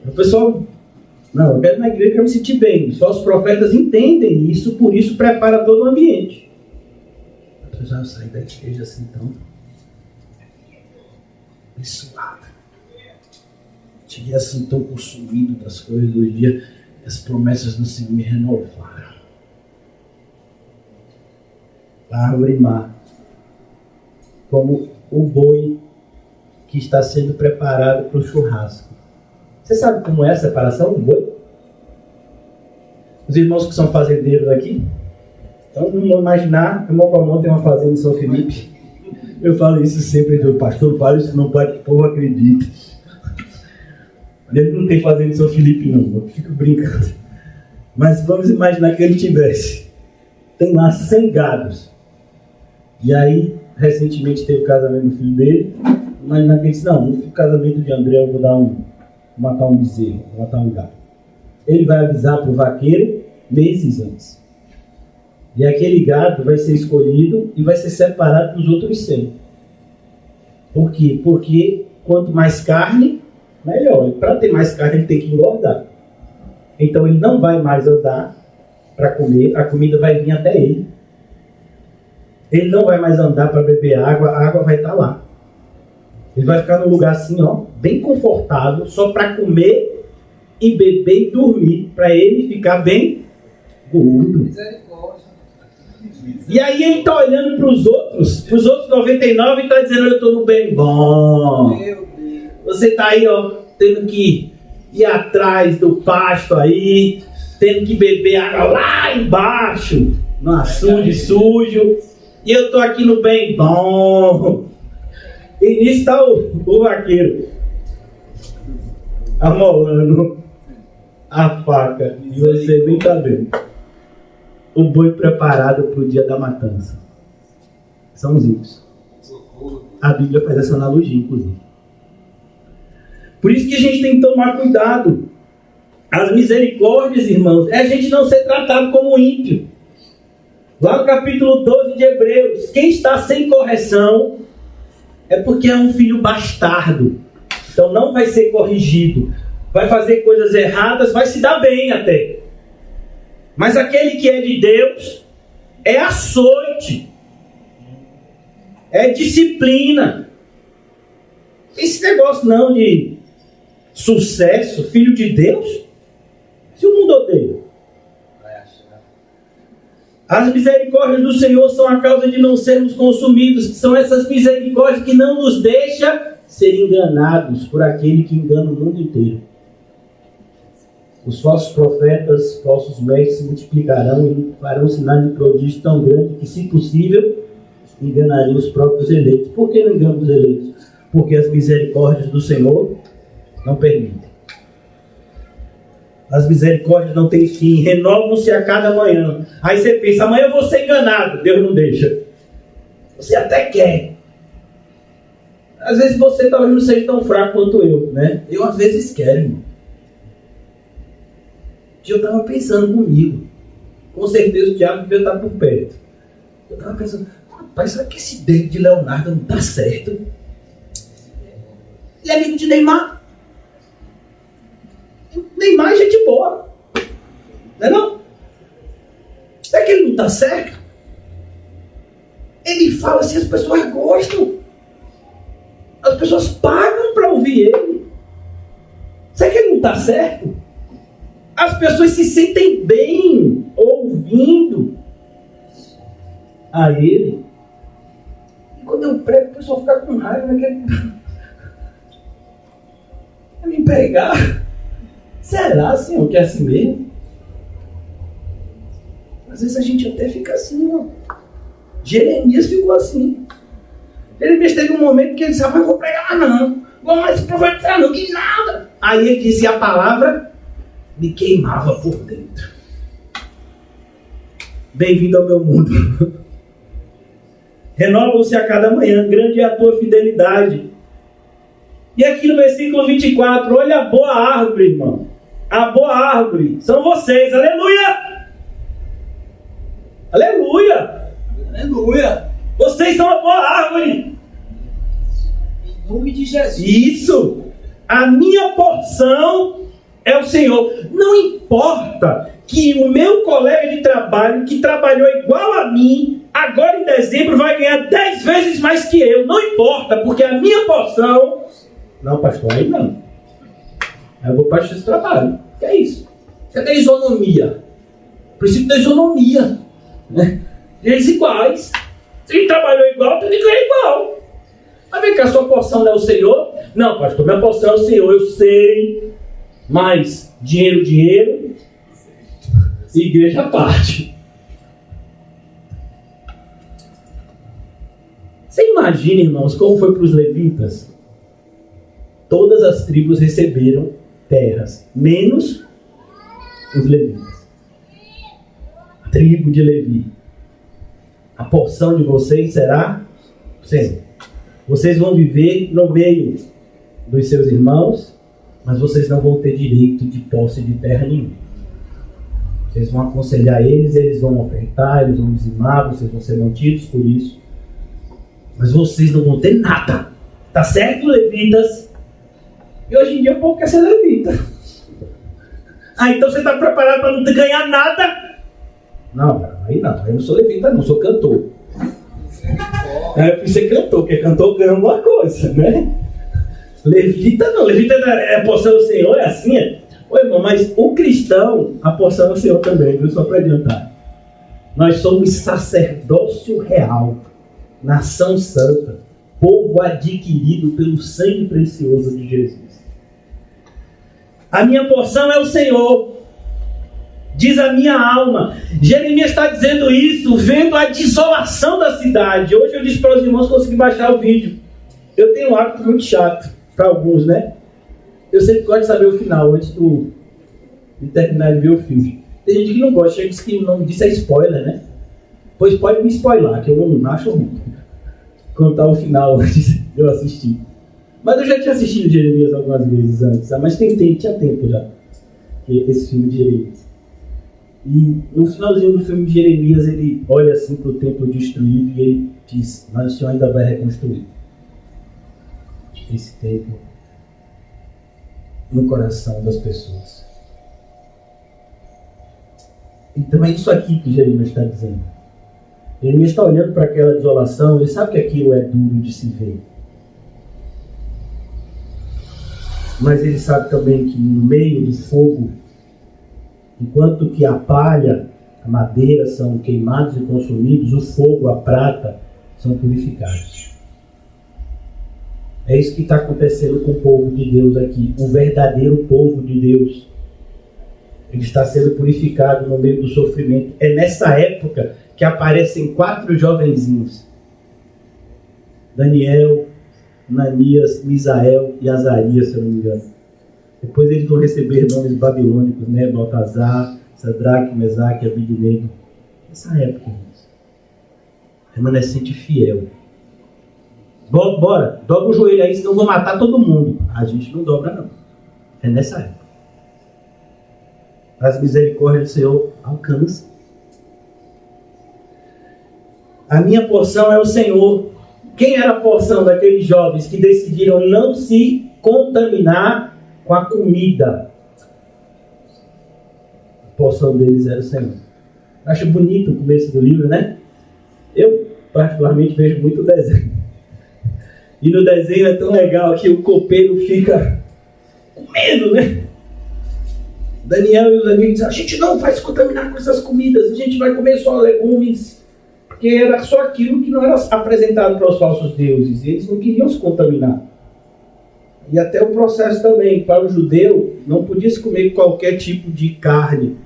O pessoal... Não, eu quero ir na igreja, eu quero me sentir bem. Só os profetas entendem isso, por isso prepara todo o ambiente. A pessoa sai da igreja assim, então... suado. Cheguei assim tão consumido das coisas do dia, as promessas do Senhor me renovaram. A árvore má, como o boi que está sendo preparado para o churrasco. Você sabe como é a separação do boi? Os irmãos que são fazendeiros aqui, então vamos imaginar, o irmão Palmão tem uma fazenda em São Felipe. Eu falo isso sempre, do pastor, falo isso não pode que o povo acredita. Ele não tem fazenda em São Felipe não, eu fico brincando. Mas vamos imaginar que ele tivesse. Tem lá 100 gados. E aí, recentemente teve o casamento do filho dele. Imaginar que ele disse: não, no casamento de André eu vou matar um bezerro, vou matar um gado. Ele vai avisar para o vaqueiro meses antes. E aquele gado vai ser escolhido e vai ser separado dos outros 100. Por quê? Porque quanto mais carne, melhor. E para ter mais carne, ele tem que engordar. Então ele não vai mais andar para comer, a comida vai vir até ele. Ele não vai mais andar para beber água, a água vai estar lá. Ele vai ficar num lugar assim, ó, bem confortável, só para comer e beber e dormir, para ele ficar bem gordo. E aí ele está olhando para os outros 99 e está dizendo: eu estou no bem bom. Você está aí, ó, tendo que ir atrás do pasto aí, tendo que beber água lá embaixo, no açude sujo, e eu estou aqui no bem bom. E nisso está o vaqueiro amolando a faca, e você nem está vendo. O boi preparado para o dia da matança. São os ímpios. A Bíblia faz essa analogia, inclusive. Por isso que a gente tem que tomar cuidado. As misericórdias, irmãos, é a gente não ser tratado como ímpio. Lá no capítulo 12 de Hebreus, quem está sem correção é porque é um filho bastardo. Então não vai ser corrigido. Vai fazer coisas erradas, vai se dar bem até. Mas aquele que é de Deus é açoite, é disciplina. Esse negócio não de sucesso, filho de Deus, se o mundo odeia. As misericórdias do Senhor são a causa de não sermos consumidos. São essas misericórdias que não nos deixam ser enganados por aquele que engana o mundo inteiro. Os falsos profetas, falsos mestres se multiplicarão e farão sinais de prodígio tão grande que, se possível, enganariam os próprios eleitos. Por que não enganam os eleitos? Porque as misericórdias do Senhor não permitem. As misericórdias não têm fim, renovam-se a cada manhã. Aí você pensa, amanhã eu vou ser enganado. Deus não deixa. Você até quer. Às vezes você talvez não seja tão fraco quanto eu, né? Eu às vezes quero, irmão. Eu estava pensando comigo. Com certeza o diabo devia estar por perto. Eu estava pensando, rapaz, será que esse David Leonardo não está certo? Ele é amigo de Neymar. Neymar é gente boa. Não é não? Será que ele não está certo? Ele fala assim, as pessoas gostam. As pessoas pagam para ouvir ele. Será que ele não está certo? As pessoas se sentem bem ouvindo a ele. E quando eu prego, o pessoal fica com raiva, né? Quer me pegar? Será, Senhor, que é assim mesmo? Às vezes a gente até fica assim, ó. Jeremias ficou assim. Jeremias teve um momento que ele disse, não vou pregar não. Vou mais profetizar não, que nada. Aí ele disse, a palavra me queimava por dentro. Bem-vindo ao meu mundo. Renovam-se a cada manhã, grande é a tua fidelidade. E aqui no versículo 24, olha a boa árvore, irmão. A boa árvore são vocês, aleluia! Aleluia! Aleluia! Vocês são a boa árvore. Em nome de Jesus. Isso! A minha porção é o Senhor. Não importa que o meu colega de trabalho, que trabalhou igual a mim, agora em dezembro vai ganhar 10 vezes mais que eu. Não importa, porque a minha porção... Não, pastor, aí não. Aí eu vou para esse trabalho. Que é isso? Cadê a isonomia? O princípio da isonomia. Né? Eles iguais. Se ele trabalhou igual, tem que ganhar igual. Mas vem cá, a sua porção não é o Senhor? Não, pastor, minha porção é o Senhor, eu sei. Mas dinheiro, igreja à parte. Você imagina, irmãos, como foi para os levitas? Todas as tribos receberam terras, menos os levitas. A tribo de Levi. A porção de vocês será Senhor. Vocês vão viver no meio dos seus irmãos, mas vocês não vão ter direito de posse de terra nenhuma. Vocês vão aconselhar eles, eles vão ofertar, eles vão dizimar, vocês vão ser mantidos por isso. Mas vocês não vão ter nada. Tá certo, levitas? E hoje em dia o povo quer ser levita. Ah, então você está preparado para não ganhar nada? Não, aí não. Eu não sou levita, não. Sou cantor. Eu preciso ser cantor, porque cantor ganha alguma coisa, né? Levita não. Levita é a porção do Senhor, é assim? É? Ô, irmão, mas o cristão, a porção do Senhor também, viu? Só para adiantar. Nós somos sacerdócio real, nação santa, povo adquirido pelo sangue precioso de Jesus. A minha porção é o Senhor, diz a minha alma. Jeremias está dizendo isso, vendo a desolação da cidade. Hoje eu disse para os irmãos conseguir baixar o vídeo. Eu tenho um hábito muito chato, para alguns, né? Eu sempre gosto de saber o final, antes de terminar de ver o filme. Tem gente que não gosta, diz que o nome disso é spoiler, né? Pois pode me spoiler, que eu não acho ruim contar o final antes de eu assistir. Mas eu já tinha assistido Jeremias algumas vezes antes, mas tinha tempo já, esse filme de Jeremias. E no finalzinho do filme de Jeremias, ele olha assim para o templo destruído e ele diz, mas o Senhor ainda vai reconstruir esse templo. no coração das pessoas. Então é isso aqui que Jeremias está dizendo. Jeremias está olhando para aquela desolação, ele sabe que aquilo é duro de se ver. Mas ele sabe também que no meio do fogo, enquanto que a palha, a madeira são queimados e consumidos, o fogo, a prata, são purificados. É isso que está acontecendo com o povo de Deus aqui, o verdadeiro povo de Deus. Ele está sendo purificado no meio do sofrimento. É nessa época que aparecem 4 jovenzinhos: Daniel, Ananias, Misael e Azarias, se eu não me engano. Depois eles vão receber nomes babilônicos, né? Baltazar, Sadraque, Mesaque e Abednego. Nessa época, remanescente fiel. Bora, dobra o joelho aí, senão eu vou matar todo mundo. A gente não dobra, não. É nessa época. As misericórdias do Senhor alcançam. A minha porção é o Senhor. Quem era a porção daqueles jovens que decidiram não se contaminar com a comida? A porção deles era o Senhor. Acho bonito o começo do livro, né? Eu, particularmente, vejo muito desenho. E no desenho é tão legal que o copeiro fica com medo, né? Daniel e os amigos dizem: a gente não vai se contaminar com essas comidas, a gente vai comer só legumes. Porque era só aquilo que não era apresentado para os falsos deuses. E eles não queriam se contaminar. E até o processo também, para o judeu, não podia se comer qualquer tipo de carne.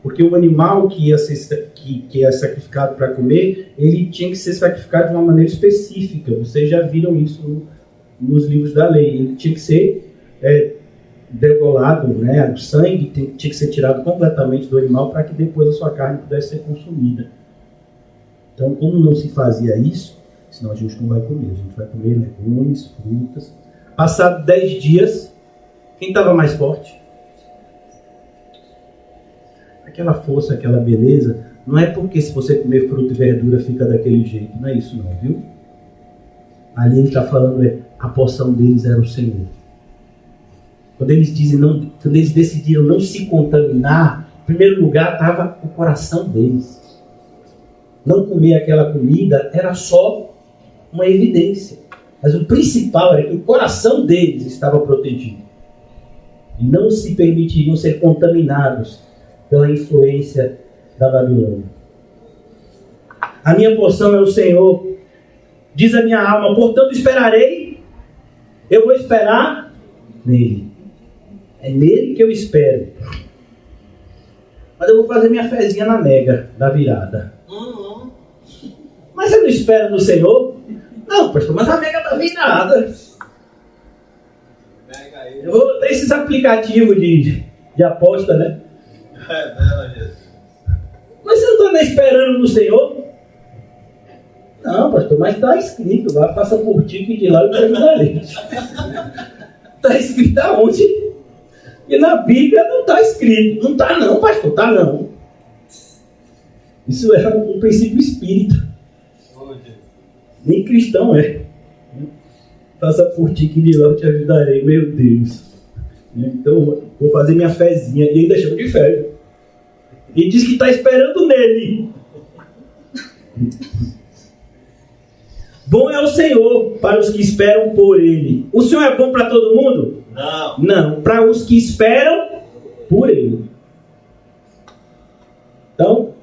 Porque o animal que é sacrificado para comer, ele tinha que ser sacrificado de uma maneira específica. Vocês já viram isso nos livros da lei. Ele tinha que ser degolado, né? O sangue tinha que ser tirado completamente do animal para que depois a sua carne pudesse ser consumida. Então, como não se fazia isso, senão a gente não vai comer. A gente vai comer legumes, frutas. Passado 10 dias, quem estava mais forte? Aquela força, aquela beleza, não é porque se você comer fruta e verdura fica daquele jeito. Não é isso não, viu? Ali ele está falando, a porção deles era o Senhor. Quando eles dizem quando eles decidiram não se contaminar, em primeiro lugar estava o coração deles. Não comer aquela comida era só uma evidência. Mas o principal era que o coração deles estava protegido. E não se permitiriam ser contaminados pela influência da Babilônia. A minha porção é o Senhor, diz a minha alma, portanto esperarei, eu vou esperar nele. É nele que eu espero. Mas eu vou fazer minha fezinha na mega da virada. Mas você não espera no Senhor? Não, pastor, mas a mega da virada. Eu vou ter esses aplicativos de aposta, né? Mas você não está esperando no Senhor? Não, pastor, mas está escrito lá, faça por ti que de lá eu te ajudarei. Está escrito aonde? E na Bíblia não está escrito. Não está não, pastor, está não. Isso é um princípio espírita. Nem cristão é. Faça por ti que de lá eu te ajudarei, meu Deus. Então, vou fazer minha fezinha. E ainda chama de fé. E diz que está esperando nele. Bom é o Senhor para os que esperam por Ele. O Senhor é bom para todo mundo? Não. Não, para os que esperam por Ele. Então,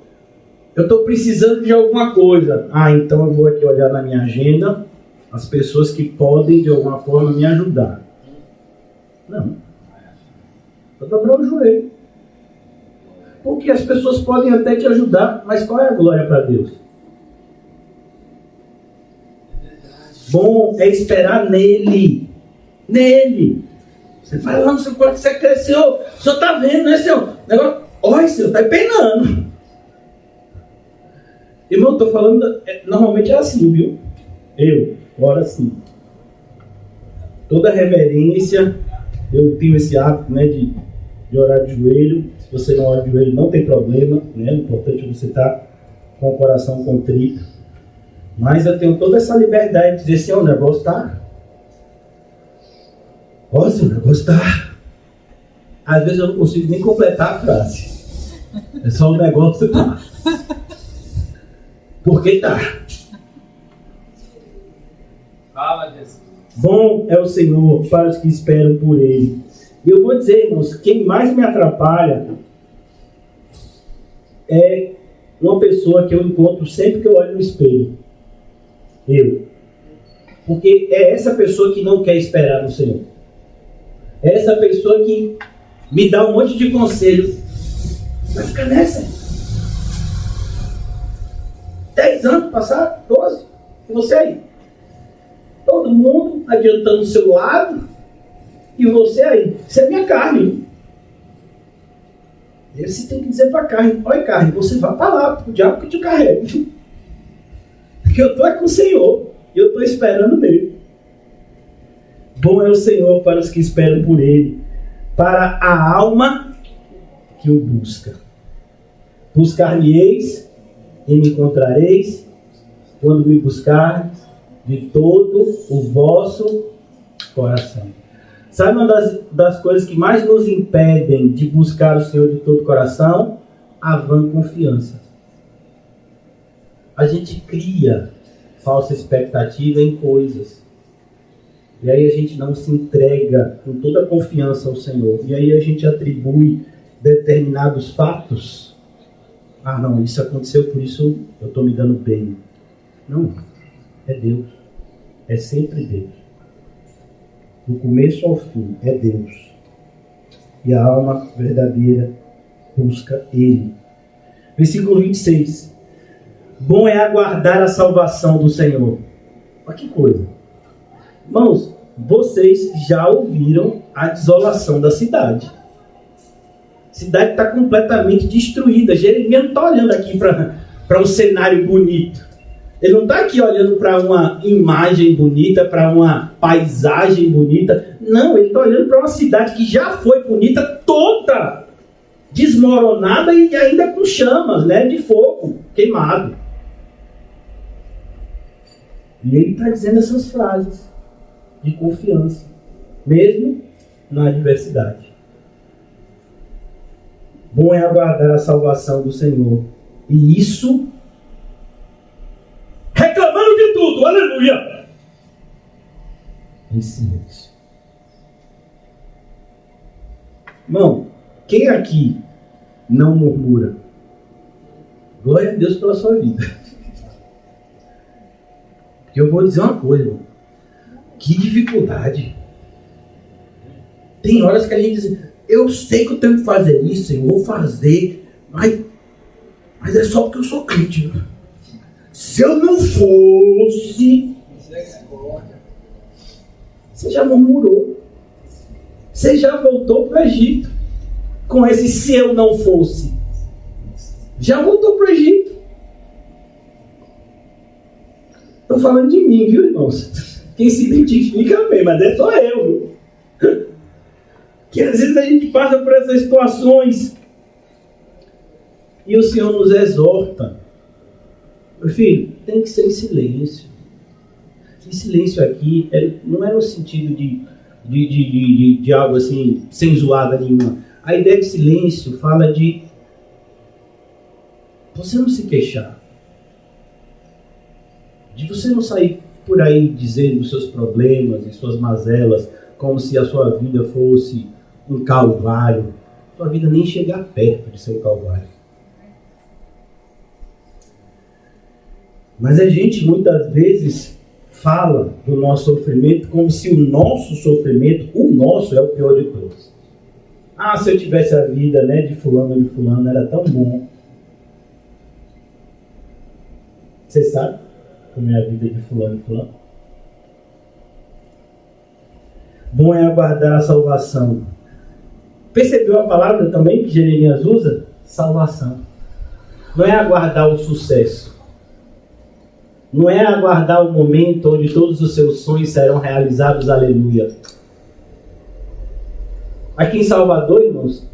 eu estou precisando de alguma coisa. Então eu vou aqui olhar na minha agenda as pessoas que podem de alguma forma me ajudar. Não. Vou dobrar o joelho. Porque as pessoas podem até te ajudar, mas qual é a glória para Deus? Bom é esperar nele. Nele. Você vai lá no seu quarto, você cresceu. O senhor está vendo, né, senhor? Negócio, olha, senhor, está empenando. Irmão, estou falando, normalmente é assim, viu? Ora sim. Toda reverência, eu tenho esse hábito, né, de orar de joelho. Se você não ora de joelho, não tem problema, né? O importante é você estar com o coração contrito. Mas eu tenho toda essa liberdade de dizer assim, o negócio está... Ó, o negócio está... Às vezes eu não consigo nem completar a frase. É só um negócio tá. Porque tá. Fala, Jesus. Bom é o Senhor para os que esperam por Ele. E eu vou dizer, irmãos, quem mais me atrapalha é uma pessoa que eu encontro sempre que eu olho no espelho. Eu. Porque é essa pessoa que não quer esperar no Senhor. É essa pessoa que me dá um monte de conselho. Vai ficar nessa. 10 anos passaram, 12. E você aí? Todo mundo adiantando o seu lado. E você aí? Isso é minha carne. Você tem que dizer para a carne: olha, carne, você vai para lá, para o diabo que te carrega. Porque eu estou com o Senhor. E eu estou esperando nele. Bom é o Senhor para os que esperam por Ele, para a alma que o busca. Buscar-me-eis e me encontrareis, quando me buscardes de todo o vosso coração. Sabe uma das coisas que mais nos impedem de buscar o Senhor de todo o coração? A vã confiança. A gente cria falsa expectativa em coisas. E aí a gente não se entrega com toda a confiança ao Senhor. E aí a gente atribui determinados fatos. Ah, não, isso aconteceu, por isso eu estou me dando bem. Não, é Deus. É sempre Deus. Do começo ao fim, é Deus. E a alma verdadeira busca Ele. Versículo 26. Bom é aguardar a salvação do Senhor. Olha que coisa. Irmãos, vocês já ouviram a desolação da cidade. A cidade está completamente destruída. Jeremias não está olhando aqui para um cenário bonito. Ele não está aqui olhando para uma imagem bonita, para uma paisagem bonita. Não, ele está olhando para uma cidade que já foi bonita, toda desmoronada e ainda com chamas, né, de fogo queimado. E ele está dizendo essas frases de confiança, mesmo na adversidade. Bom é aguardar a salvação do Senhor. E isso reclamando de tudo, aleluia, em silêncio. Irmão, quem aqui não murmura? Glória a Deus pela sua vida. Porque eu vou dizer uma coisa, irmão. Que dificuldade. Tem horas que a gente diz: eu sei que eu tenho que fazer isso, eu vou fazer, mas é só porque eu sou crente, né? Se eu não fosse... Você já murmurou. Você já voltou para o Egito com esse se eu não fosse. Já voltou para o Egito. Estou falando de mim, viu, irmãos? Quem se identifica bem, mas é só eu, viu? Que às vezes a gente passa por essas situações e o Senhor nos exorta. Meu filho, tem que ser em silêncio. Em silêncio aqui não é no sentido de algo assim, sem zoada nenhuma. A ideia de silêncio fala de você não se queixar. De você não sair por aí dizendo os seus problemas e suas mazelas, como se a sua vida fosse um calvário. Sua vida nem chegar perto de ser um calvário. Mas a gente muitas vezes fala do nosso sofrimento como se o nosso sofrimento, o nosso, é o pior de todos. Ah, se eu tivesse a vida, né, de fulano ou de fulano, era tão bom. Você sabe como é a vida de fulano e fulano? Bom é aguardar a salvação. Percebeu a palavra também que Jeremias usa? Salvação. Não é aguardar o sucesso. Não é aguardar o momento onde todos os seus sonhos serão realizados, aleluia. Aqui em Salvador, irmãos,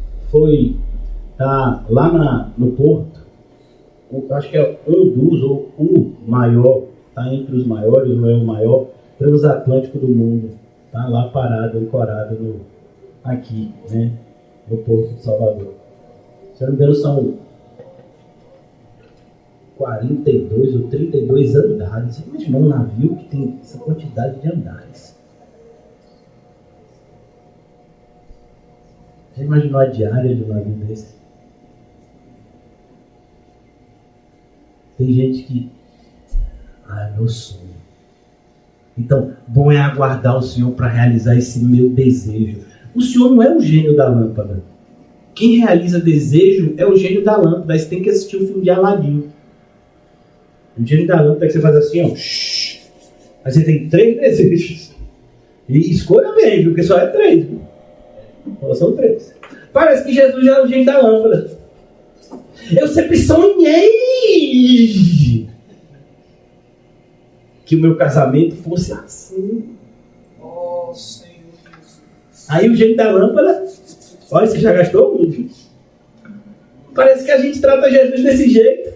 lá no Porto, acho que é um dos, ou o maior, está entre os maiores, ou é o maior transatlântico do mundo. Está lá parado, ancorado aqui, né? no Porto de Salvador. Se eu não me engano, são 42 ou 32 andares. Você imaginou um navio que tem essa quantidade de andares? Você imaginou a diária de um navio desse? Tem gente que... é meu sonho. Então, bom é aguardar o Senhor para realizar esse meu desejo. O Senhor não é o gênio da lâmpada. Quem realiza desejo é o gênio da lâmpada. Aí você tem que assistir o filme de Aladim. O gênio da lâmpada é que você faz assim, ó. Aí você tem 3 desejos. E escolha bem, viu? Porque só é 3. Ou são 3. Parece que Jesus é o gênio da lâmpada. Eu sempre sonhei que o meu casamento fosse assim. Oh, Senhor Jesus. Aí o gênio da lâmpada, olha, você já gastou muito. Parece que a gente trata Jesus desse jeito.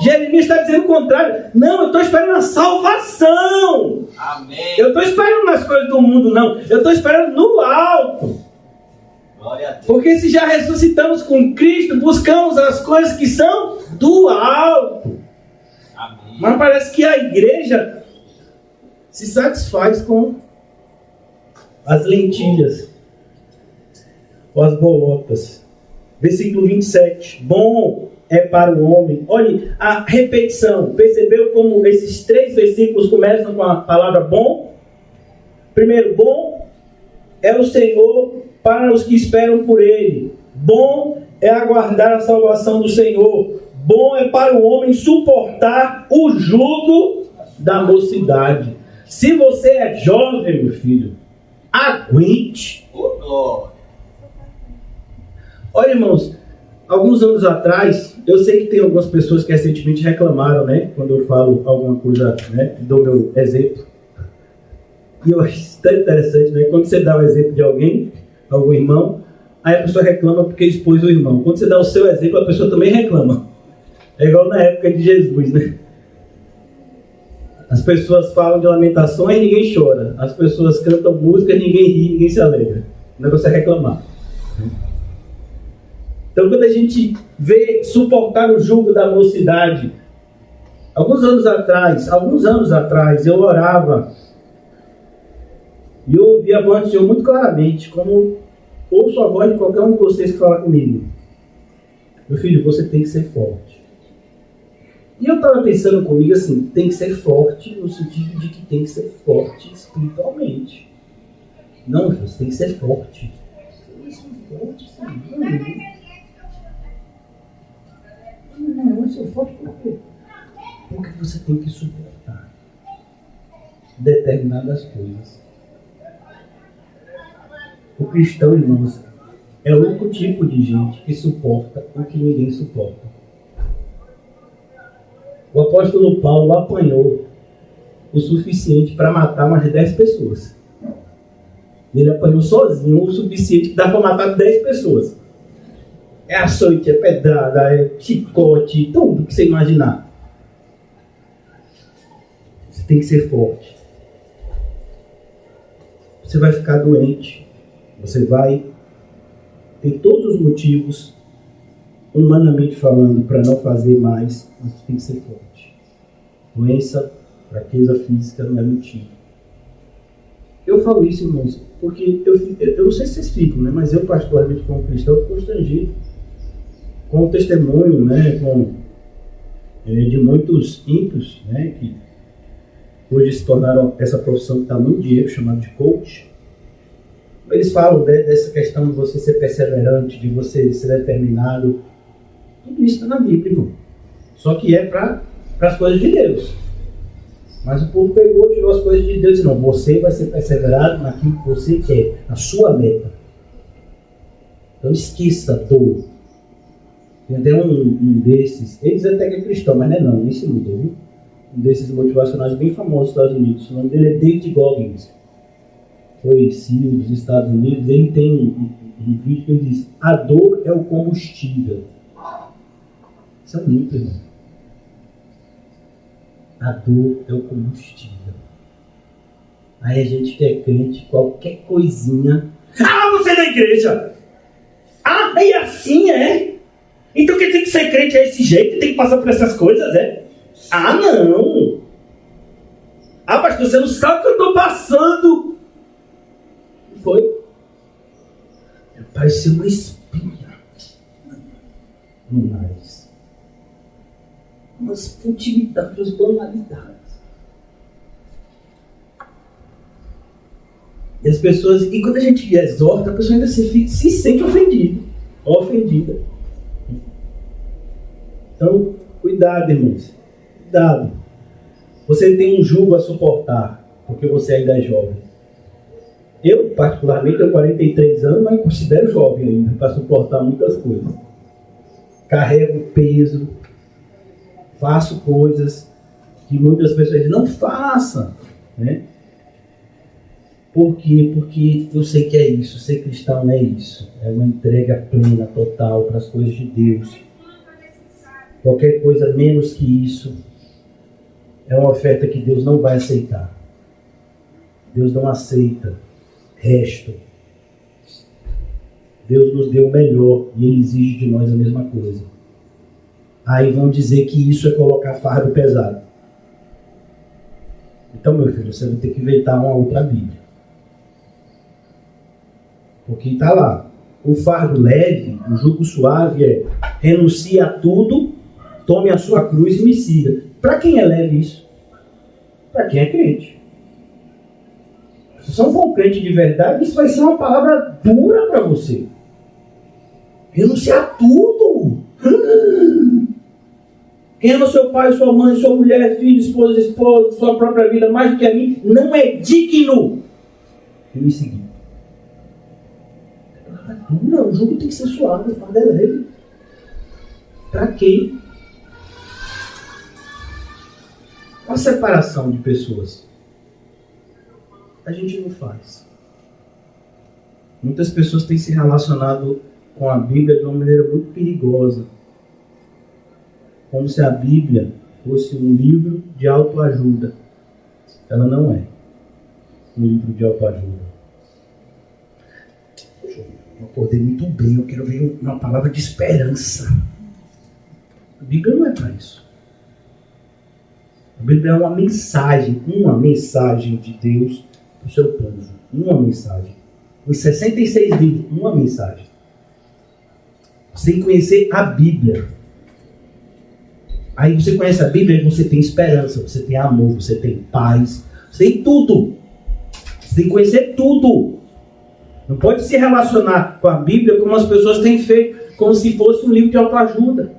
Jeremias está dizendo o contrário. Não, eu estou esperando a salvação. Amém. Eu estou esperando nas coisas do mundo, não. Eu estou esperando no alto. Glória a Deus. Porque se já ressuscitamos com Cristo, buscamos as coisas que são do alto. Amém. Mas parece que a igreja se satisfaz com as lentilhas ou as bolotas. Versículo 27. Bom é para o homem. Olhe a repetição. Percebeu como esses 3 versículos começam com a palavra bom? Primeiro, bom é o Senhor para os que esperam por Ele. Bom é aguardar a salvação do Senhor. Bom é para o homem suportar o jugo da mocidade. Se você é jovem, meu filho, aguente. Oh, glória. Olha, irmãos, alguns anos atrás, eu sei que tem algumas pessoas que recentemente reclamaram, né? Quando eu falo alguma coisa, né? Dou meu exemplo. E eu acho tão interessante, né? Quando você dá o exemplo de alguém, algum irmão, aí a pessoa reclama porque expôs o irmão. Quando você dá o seu exemplo, a pessoa também reclama. É igual na época de Jesus, né? As pessoas falam de lamentações e ninguém chora. As pessoas cantam música e ninguém ri, ninguém se alegra. O negócio é reclamar. Então, quando a gente vê suportar o jugo da mocidade, alguns anos atrás, eu orava e eu ouvi a voz do Senhor muito claramente, como ouço a voz de qualquer um de vocês que fala comigo. Meu filho, você tem que ser forte. E eu estava pensando comigo assim, tem que ser forte no sentido de que tem que ser forte espiritualmente. Não, você tem que ser forte. Eu sou forte, sim. Não, eu sou forte por quê? Porque você tem que suportar determinadas coisas. O cristão, irmãos, é o único tipo de gente que suporta o que ninguém suporta. O apóstolo Paulo apanhou o suficiente para matar umas 10 pessoas. Ele apanhou sozinho o suficiente que dá para matar 10 pessoas. É açoite, é pedrada, é chicote, tudo que você imaginar. Você tem que ser forte. Você vai ficar doente. Você vai ter todos os motivos, humanamente falando, para não fazer mais, mas você tem que ser forte. Doença, fraqueza física não é motivo. Eu falo isso, irmãos, porque eu não sei se vocês ficam, né? Mas eu, particularmente, como cristão, fico constrangido com o testemunho, né? De muitos ímpios, né? Que hoje se tornaram essa profissão que está muito dinheiro, chamada de coach. Eles falam dessa questão de você ser perseverante, de você ser determinado. Tudo isso está na Bíblia, irmão. Só que é para as coisas de Deus. Mas o povo pegou, tirou as coisas de Deus e disse, não, você vai ser perseverado naquilo que você quer, na sua meta. Então esqueça a dor. Tem até um desses, eles até que é cristão, mas não, nem se luta, viu? Um desses motivacionais bem famosos dos Estados Unidos. O nome dele é David Goggins. Foi CEO dos Estados Unidos. Ele tem um vídeo que ele diz, a dor é o combustível. Isso é um mito, irmão. A dor é o combustível. Aí a gente que é crente, qualquer coisinha. Ah, você é da igreja! Ah, e assim é? Então quer dizer que ser crente é esse jeito? Tem que passar por essas coisas, é? Ah, não! Ah, pastor, você não sabe o que eu estou passando. Foi? Pareceu uma espinha no nariz. Umas futilidades, umas banalidades. E as pessoas, e quando a gente exorta, a pessoa ainda se sente ofendida. Ofendida. Então, cuidado, irmãos. Cuidado. Você tem um jugo a suportar, porque você ainda é jovem. Eu, particularmente, tenho 43 anos, mas considero jovem ainda, para suportar muitas coisas. Carrego peso, faço coisas que muitas pessoas dizem, não faça, né? Por quê? Porque eu sei que é isso, ser cristão é isso. É uma entrega plena, total para as coisas de Deus. Qualquer coisa menos que isso é uma oferta que Deus não vai aceitar. Deus não aceita resto. Deus nos deu o melhor e Ele exige de nós a mesma coisa. Aí vão dizer que isso é colocar fardo pesado. Então, meu filho, você vai ter que inventar uma outra Bíblia. Porque está lá. O fardo leve, o jugo suave é renuncie a tudo, tome a sua cruz e me siga. Para quem é leve isso? Para quem é crente. Se você não for um crente de verdade, isso vai ser uma palavra dura para você. Renunciar a tudo. Quem ama seu pai, sua mãe, sua mulher, filho, esposa, sua própria vida mais do que a mim, não é digno de me seguir. Não, o jugo tem que ser suave, o fardo é leve. Para quê? A separação de pessoas a gente não faz. Muitas pessoas têm se relacionado com a Bíblia de uma maneira muito perigosa. Como se a Bíblia fosse um livro de autoajuda. Ela não é um livro de autoajuda. Eu acordei muito bem, eu quero ver uma palavra de esperança. A Bíblia não é para isso. A Bíblia é uma mensagem de Deus para o seu povo. Uma mensagem. Os 66 livros, uma mensagem. Você tem que conhecer a Bíblia. Aí você conhece a Bíblia e você tem esperança, você tem amor, você tem paz, você tem tudo. Você tem que conhecer tudo. Não pode se relacionar com a Bíblia como as pessoas têm feito, como se fosse um livro de autoajuda.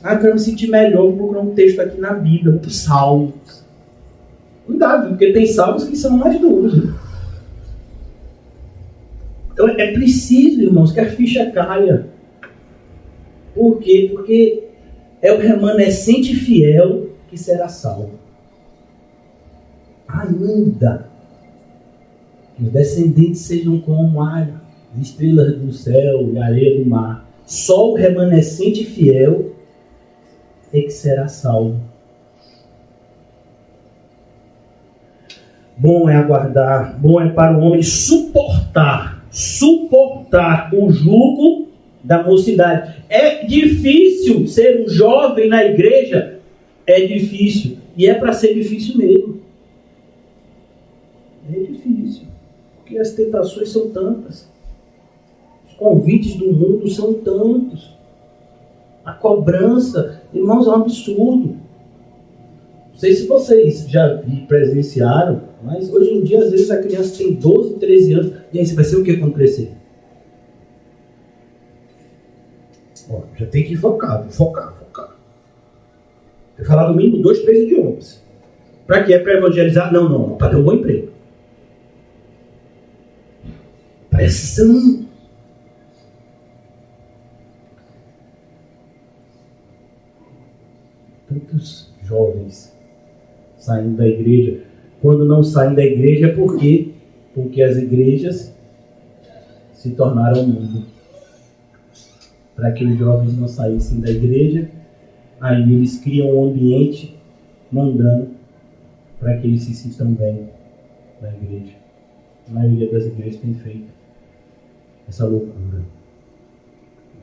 Ah, eu quero me sentir melhor, vou procurar um texto aqui na Bíblia, vou para os Salmos. Cuidado, porque tem salmos que são mais duros. Então é preciso, irmãos, que a ficha caia. Por quê? Porque é o remanescente fiel que será salvo. Ainda que os descendentes sejam como as estrelas do céu e a areia do mar, só o remanescente fiel é que será salvo. Bom é aguardar, bom é para o homem suportar o jugo da mocidade. É difícil ser um jovem na igreja, é difícil, e é para ser difícil mesmo. É difícil, porque as tentações são tantas, os convites do mundo são tantos, a cobrança, irmãos, é um absurdo. Não sei se vocês já presenciaram, mas hoje em dia, às vezes, a criança tem 12, 13 anos. E aí, você vai ser o que quando crescer? Ó, já tem que focar. Tem que falar no mínimo 2, 3 idiomas. Para quê? É para evangelizar? Não. Para ter um bom emprego. Pressão. Tantos jovens saindo da igreja. Quando não saem da igreja, por quê? Porque as igrejas se tornaram mundo. Para que os jovens não saíssem da igreja, aí eles criam um ambiente mundano para que eles se sintam bem na igreja. A maioria das igrejas tem feito. essa loucura.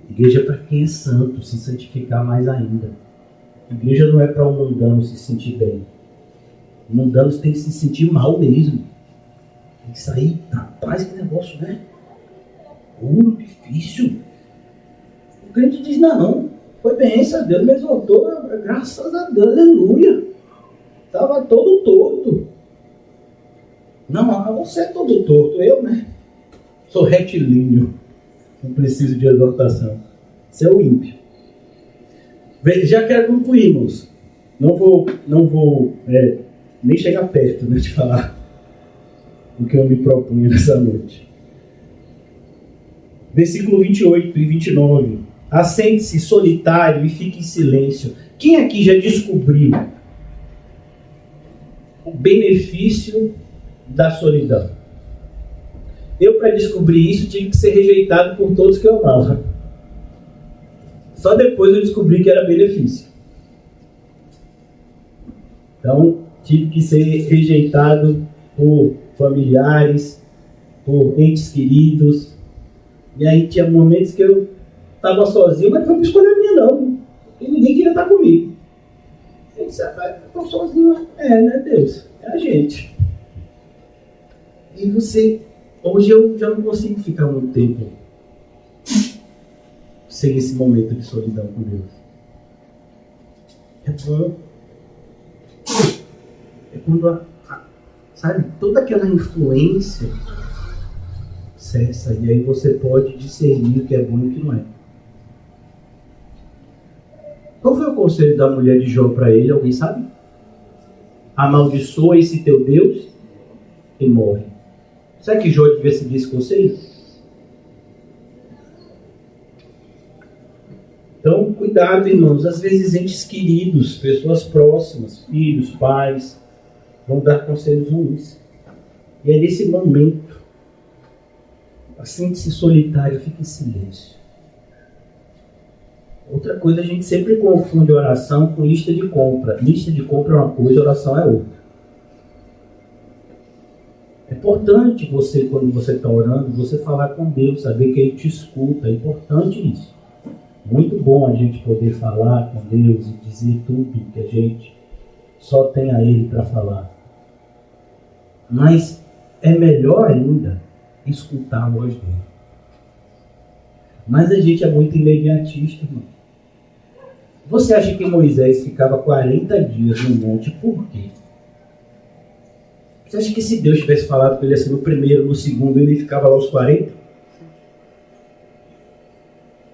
Igreja é para quem é santo, se santificar mais ainda. Igreja não é para um mundano se sentir bem. O mundano tem que se sentir mal mesmo. Tem que sair, rapaz, que negócio, né? Difícil. O crente diz, não, foi bênção, Deus me exaltou, graças a Deus, aleluia. Estava todo torto. Não, você é todo torto, eu, né? Sou retilíneo. Não preciso de exaltação. Você é o ímpio. Já quero concluir, irmãos. Não vou nem chegar perto, né, de falar o que eu me propunha nessa noite. Versículo 28 e 29. Assente-se solitário e fique em silêncio. Quem aqui já descobriu o benefício da solidão? Eu, para descobrir isso, tive que ser rejeitado por todos que eu amava. Só depois eu descobri que era benefício. Então, tive que ser rejeitado por familiares, por entes queridos. E aí tinha momentos que eu estava sozinho, mas não foi por escolha minha, não. Porque ninguém queria estar comigo. Eu disse, eu estou sozinho. Né, Deus? É a gente. E hoje eu já não consigo ficar muito tempo sem esse momento de solidão com Deus. É bom. É quando sabe, toda aquela influência cessa, e aí você pode discernir o que é bom e o que não é. Qual foi o conselho da mulher de Jó para ele? Alguém sabe? Amaldiçoa esse teu Deus e morre. Será que Jó devia seguir esse conselho? Então, cuidado, irmãos. Às vezes, entes queridos, pessoas próximas, filhos, pais, vão dar conselhos ruins. E é nesse momento, assente-se solitário, fique em silêncio. Outra coisa, a gente sempre confunde oração com lista de compra. Lista de compra é uma coisa, oração é outra. É importante você, quando você está orando, você falar com Deus, saber que Ele te escuta. É importante isso. Muito bom a gente poder falar com Deus e dizer tudo que a gente só tem a Ele para falar. Mas é melhor ainda escutar a voz dele. Mas a gente é muito imediatista, irmão. Você acha que Moisés ficava 40 dias no monte por quê? Você acha que se Deus tivesse falado com ele assim no primeiro, no segundo, ele ficava lá os 40?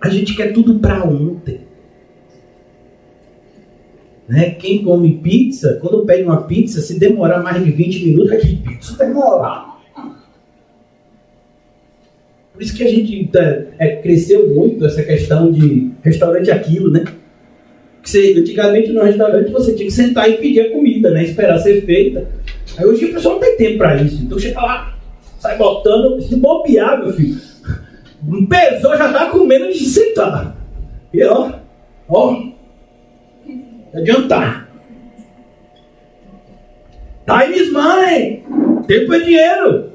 A gente quer tudo para ontem. Né? Quem come pizza, quando pede uma pizza, se demorar mais de 20 minutos, aquele pizza demora. Por isso que a gente cresceu muito essa questão de restaurante aquilo, né? Antigamente no restaurante você tinha que sentar e pedir a comida, né? Esperar ser feita. Aí hoje o pessoal não tem tempo para isso. Então chega lá, sai botando, se bobear, meu filho. Pesou, já tá com menos de sentar. E ó, adiantar. Time is money. Tempo é dinheiro.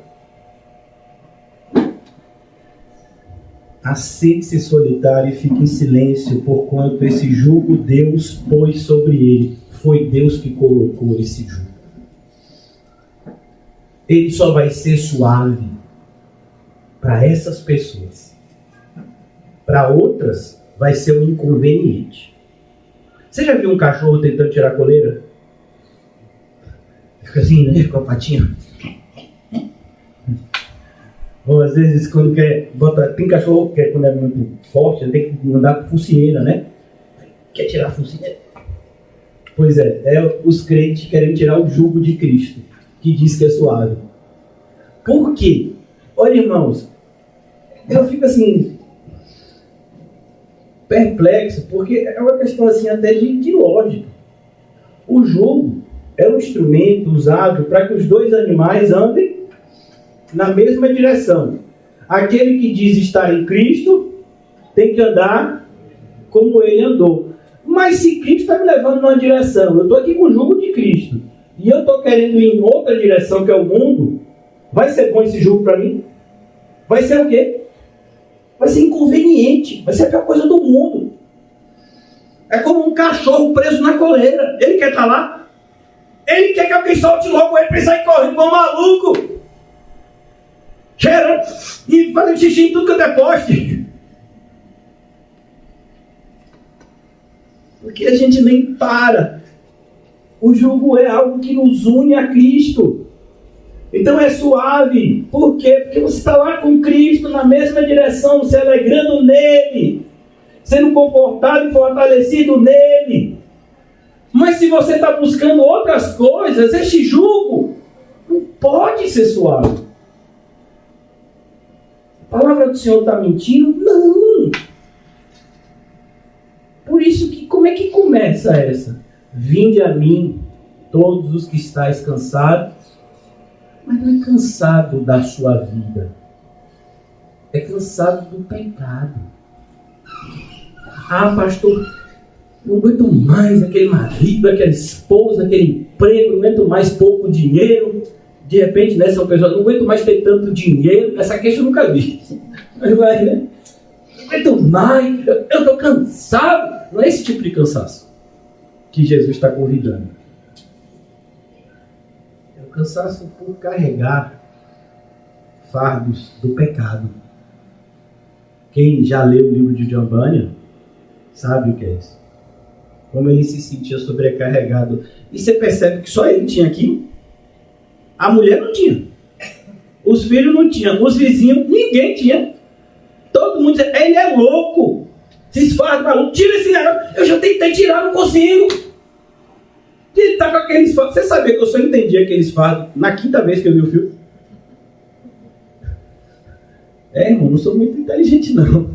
Assente-se solitário e fique em silêncio, porquanto esse jugo Deus pôs sobre ele. Foi Deus que colocou esse jugo. Ele só vai ser suave para essas pessoas. Para outras, vai ser um inconveniente. Você já viu um cachorro tentando tirar a coleira? Fica assim, né? Com a patinha. Ou às vezes quando tem cachorro que quando é muito forte, tem que mandar com focinheira, né? Quer tirar a focinheira? Pois é os crentes querendo tirar o jugo de Cristo, que diz que é suave. Por quê? Olha, irmãos, eu fico assim, perplexo, porque é uma questão assim até de lógica. O jugo é um instrumento usado para que os dois animais andem na mesma direção. Aquele que diz estar em Cristo tem que andar como ele andou. Mas se Cristo está me levando numa direção, eu estou aqui com o jugo de Cristo, e eu estou querendo ir em outra direção que é o mundo, vai ser bom esse jugo para mim? Vai ser o quê? inconveniente, vai ser a pior coisa do mundo. É como um cachorro preso na coleira. Ele quer estar lá. Ele quer que alguém solte logo ele para ele sair correndo como um maluco. Cheirando e fazendo xixi em tudo que é poste. Porque a gente nem para. O jugo é algo que nos une a Cristo. Então é suave. Por quê? Porque você está lá com Cristo na mesma direção, se alegrando nele, sendo confortado e fortalecido nele. Mas se você está buscando outras coisas, este jugo não pode ser suave. A palavra do Senhor está mentindo? Não. Por isso que, como é que começa essa? Vinde a mim, todos os que estáis cansados. Mas não é cansado da sua vida. É cansado do pecado. Ah, pastor, não aguento mais aquele marido, aquela esposa, aquele emprego, não aguento mais pouco dinheiro. De repente, né, são pessoas, não aguento mais ter tanto dinheiro. Essa queixa eu nunca vi. Mas vai, né? Não aguento mais, eu estou cansado. Não é esse tipo de cansaço que Jesus está convidando. É o cansaço por carregar fardos do pecado. Quem já leu o livro de John Bunyan sabe o que é isso. Como ele se sentia sobrecarregado. E você percebe que só ele tinha aqui. A mulher não tinha. Os filhos não tinham. Os vizinhos, ninguém tinha. Todo mundo dizia, ele é louco. Esses fardos malucos, tira esse negócio. Eu já tentei tirar, não consigo. Ele tá com aqueles fardos. Você sabia que eu só entendi aqueles fardos na quinta vez que eu vi o filme? Irmão, não sou muito inteligente, não.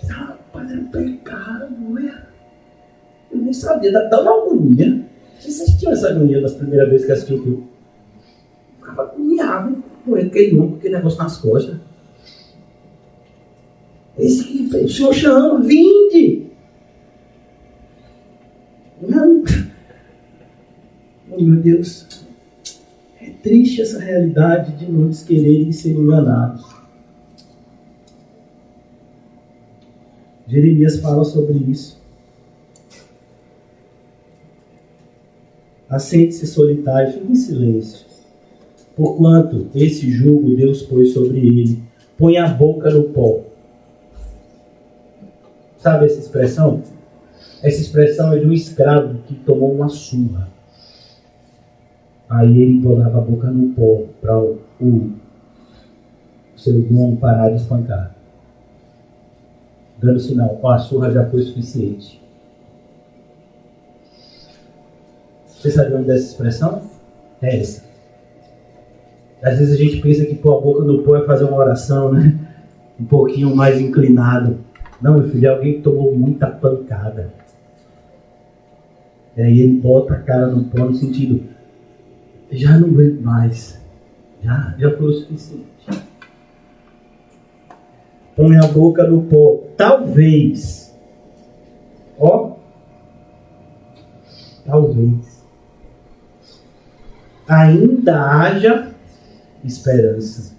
Rapaz, é pecado, ué. Eu nem sabia, dá uma agonia. Vocês tinham essa agonia nas primeiras vezes que assistiu o filme? Eu ficava agoniado com aquele ombro, aquele negócio nas costas. Esse que o Senhor chama, vinde! Não. Oh, meu Deus. É triste essa realidade de muitos quererem ser enganados. Jeremias fala sobre isso. Assente-se solitário, fique em silêncio. Porquanto esse jugo Deus pôs sobre ele, põe a boca no pó. Sabe essa expressão? Essa expressão é de um escravo que tomou uma surra. Aí ele botava a boca no pó para o seu dono parar de espancar. Dando sinal, a surra já foi suficiente. Você sabe onde é essa expressão? É essa. Às vezes a gente pensa que pôr a boca no pó é fazer uma oração, né? Um pouquinho mais inclinado. Não, meu filho, é alguém que tomou muita pancada. E aí ele bota a cara no pó no sentido, já não aguento mais. Já foi o suficiente. Põe a boca no pó. Talvez. Talvez. Ainda haja esperança.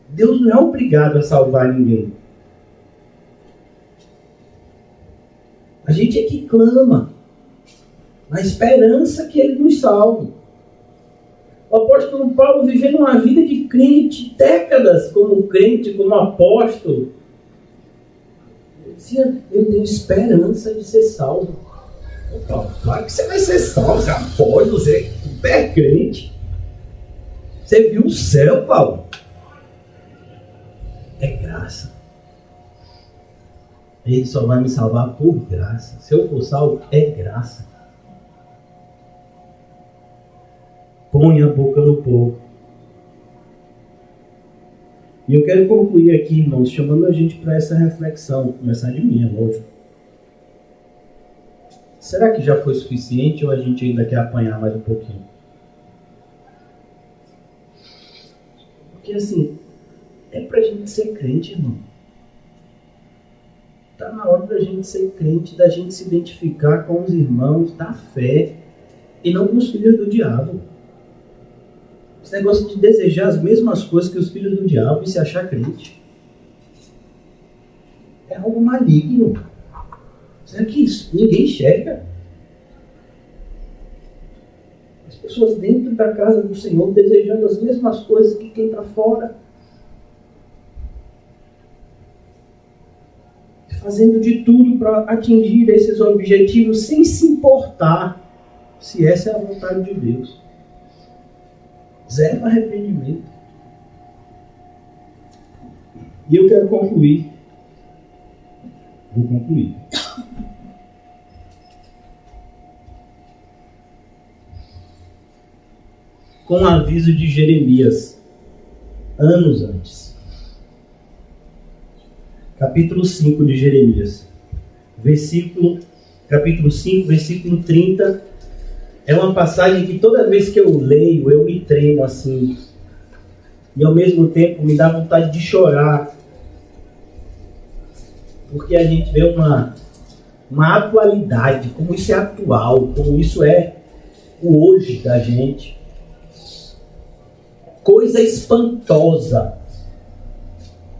Deus não é obrigado a salvar ninguém. A gente é que clama na esperança que Ele nos salve. O apóstolo Paulo vivendo uma vida de crente, décadas como crente, como apóstolo. Ele dizia, eu tenho esperança de ser salvo. Claro que você vai ser salvo, você é apóstolo, você é super crente. Você viu o céu, Paulo? É graça. Ele só vai me salvar por graça. Se eu for salvo, é graça. Põe a boca no pó. E eu quero concluir aqui, irmãos, chamando a gente para essa reflexão. Começar de mim, é lógico. Será que já foi suficiente ou a gente ainda quer apanhar mais um pouquinho? Porque assim, é pra gente ser crente, irmão. Está na hora da gente ser crente, da gente se identificar com os irmãos da fé e não com os filhos do diabo. Esse negócio de desejar as mesmas coisas que os filhos do diabo e se achar crente. É algo maligno. Será que isso ninguém enxerga? As pessoas dentro da casa do Senhor desejando as mesmas coisas que quem está fora. Fazendo de tudo para atingir esses objetivos sem se importar se essa é a vontade de Deus. Zero arrependimento. E eu quero concluir. Vou concluir. Com o aviso de Jeremias, anos antes. Capítulo 5 de Jeremias. Capítulo 5, versículo 30. É uma passagem que toda vez que eu leio, eu me tremo assim. E ao mesmo tempo me dá vontade de chorar. Porque a gente vê uma atualidade, como isso é atual, como isso é o hoje da gente. Coisa espantosa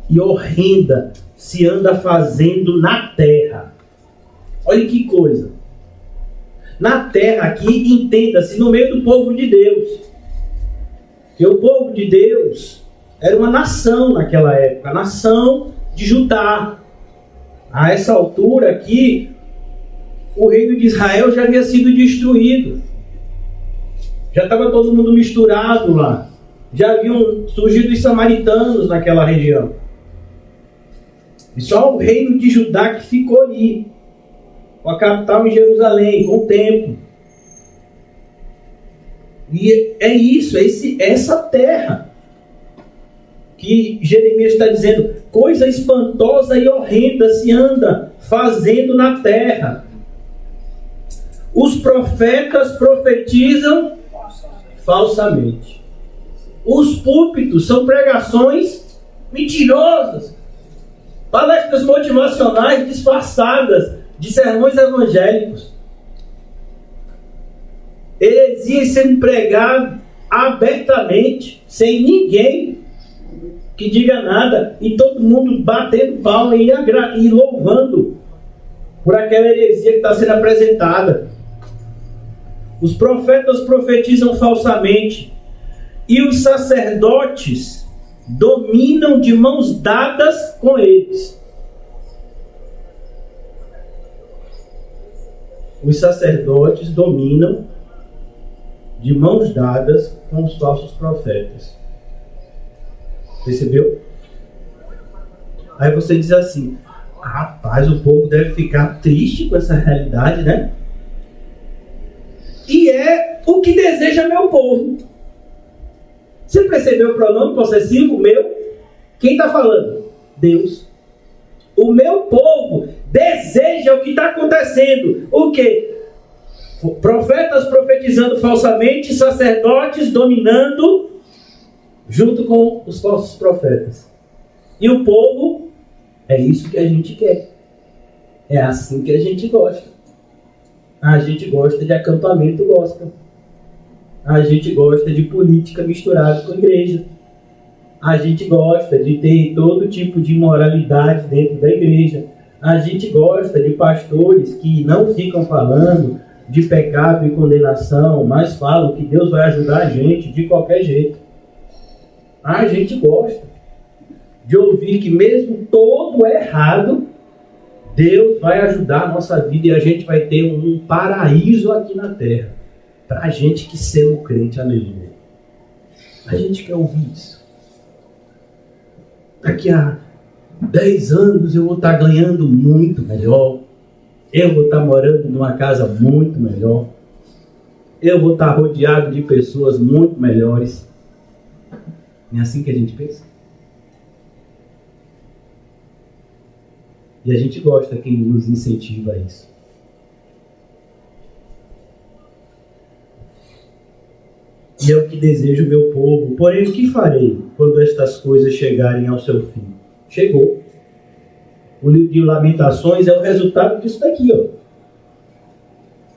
e horrenda se anda fazendo na terra. Olha que coisa. Na terra aqui, entenda-se, no meio do povo de Deus. Porque o povo de Deus era uma nação naquela época, a nação de Judá. A essa altura aqui, o reino de Israel já havia sido destruído. Já estava todo mundo misturado lá. Já haviam surgido os samaritanos naquela região. E só o reino de Judá que ficou ali, com a capital em Jerusalém, com o templo. E é isso, essa terra que Jeremias está dizendo, coisa espantosa e horrenda se anda fazendo na terra. Os profetas profetizam falsamente. Os púlpitos são pregações mentirosas. Palestras motivacionais disfarçadas de sermões evangélicos. Heresia sendo pregado abertamente, sem ninguém que diga nada, e todo mundo batendo palma e louvando por aquela heresia que está sendo apresentada. Os profetas profetizam falsamente, e os sacerdotes dominam de mãos dadas com eles. Os sacerdotes dominam de mãos dadas com os falsos profetas. Percebeu? Aí você diz assim, rapaz, o povo deve ficar triste com essa realidade, né? E é o que deseja meu povo. Você percebeu o pronome possessivo, meu? Quem está falando? Deus. O meu povo deseja o que está acontecendo. O quê? Profetas profetizando falsamente, sacerdotes dominando junto com os falsos profetas. E o povo, é isso que a gente quer. É assim que a gente gosta. A gente gosta de acampamento gospel. A gente gosta de política misturada com a igreja. A gente gosta de ter todo tipo de moralidade dentro da igreja. A gente gosta de pastores que não ficam falando de pecado e condenação, mas falam que Deus vai ajudar a gente de qualquer jeito. A gente gosta de ouvir que mesmo todo errado, Deus vai ajudar a nossa vida e a gente vai ter um paraíso aqui na terra. Para a gente que ser um crente, aleluia. A gente quer ouvir isso. Daqui a 10 anos eu vou estar ganhando muito melhor. Eu vou estar morando numa casa muito melhor. Eu vou estar rodeado de pessoas muito melhores. Não é assim que a gente pensa? E a gente gosta quem nos incentiva a isso. E é o que deseja o meu povo. Porém, o que farei quando estas coisas chegarem ao seu fim? Chegou. O livro de Lamentações é o resultado disso daqui, ó.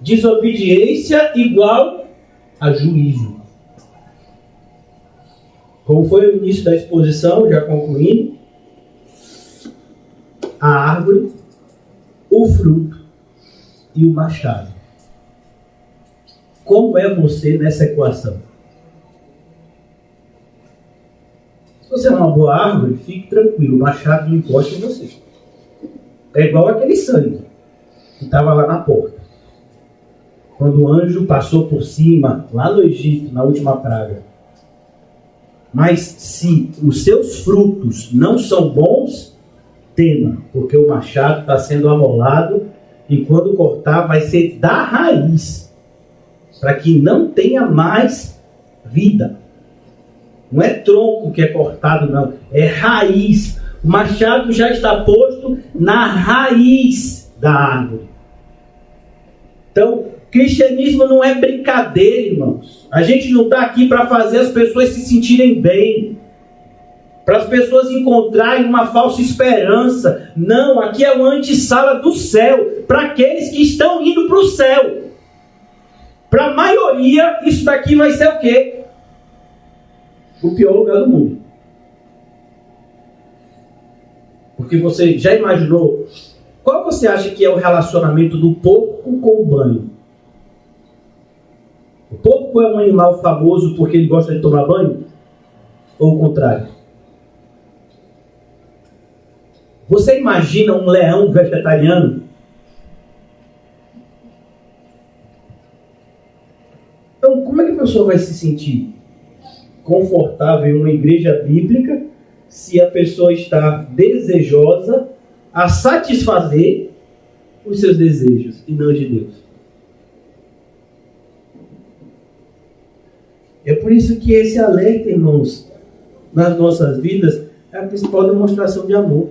Desobediência igual a juízo. Como foi o início da exposição, já concluindo, a árvore, o fruto e o machado. Como é você nessa equação? Se você é uma boa árvore, fique tranquilo, o machado não encosta em você. É igual aquele sangue que estava lá na porta. Quando o anjo passou por cima, lá no Egito, na última praga. Mas se os seus frutos não são bons, tema, porque o machado está sendo amolado e quando cortar vai ser da raiz, para que não tenha mais vida. Não é tronco que é cortado, não. É raiz. O machado já está posto na raiz da árvore. Então, cristianismo não é brincadeira, irmãos. A gente não está aqui para fazer as pessoas se sentirem bem, para as pessoas encontrarem uma falsa esperança. Não, aqui é uma antessala do céu, para aqueles que estão indo para o céu. Para a maioria, isso daqui vai ser o quê? O pior lugar do mundo. Porque você já imaginou? Qual você acha que é o relacionamento do porco com o banho? O porco é um animal famoso porque ele gosta de tomar banho? Ou o contrário? Você imagina um leão vegetariano? Então, como é que a pessoa vai se sentir confortável em uma igreja bíblica se a pessoa está desejosa a satisfazer os seus desejos e não de Deus? É por isso que esse alerta, irmãos, nas nossas vidas, é a principal demonstração de amor.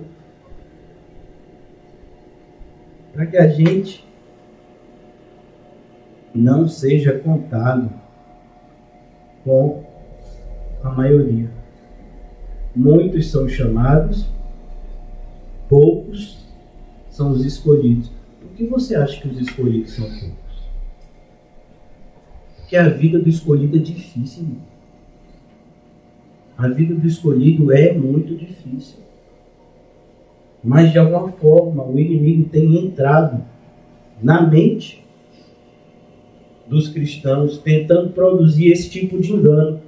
Para que a gente não seja contado com a maioria. Muitos são chamados, poucos são os escolhidos. Por que você acha que os escolhidos são poucos? Porque a vida do escolhido é difícil, irmão. A vida do escolhido é muito difícil. Mas de alguma forma o inimigo tem entrado na mente dos cristãos, tentando produzir esse tipo de engano.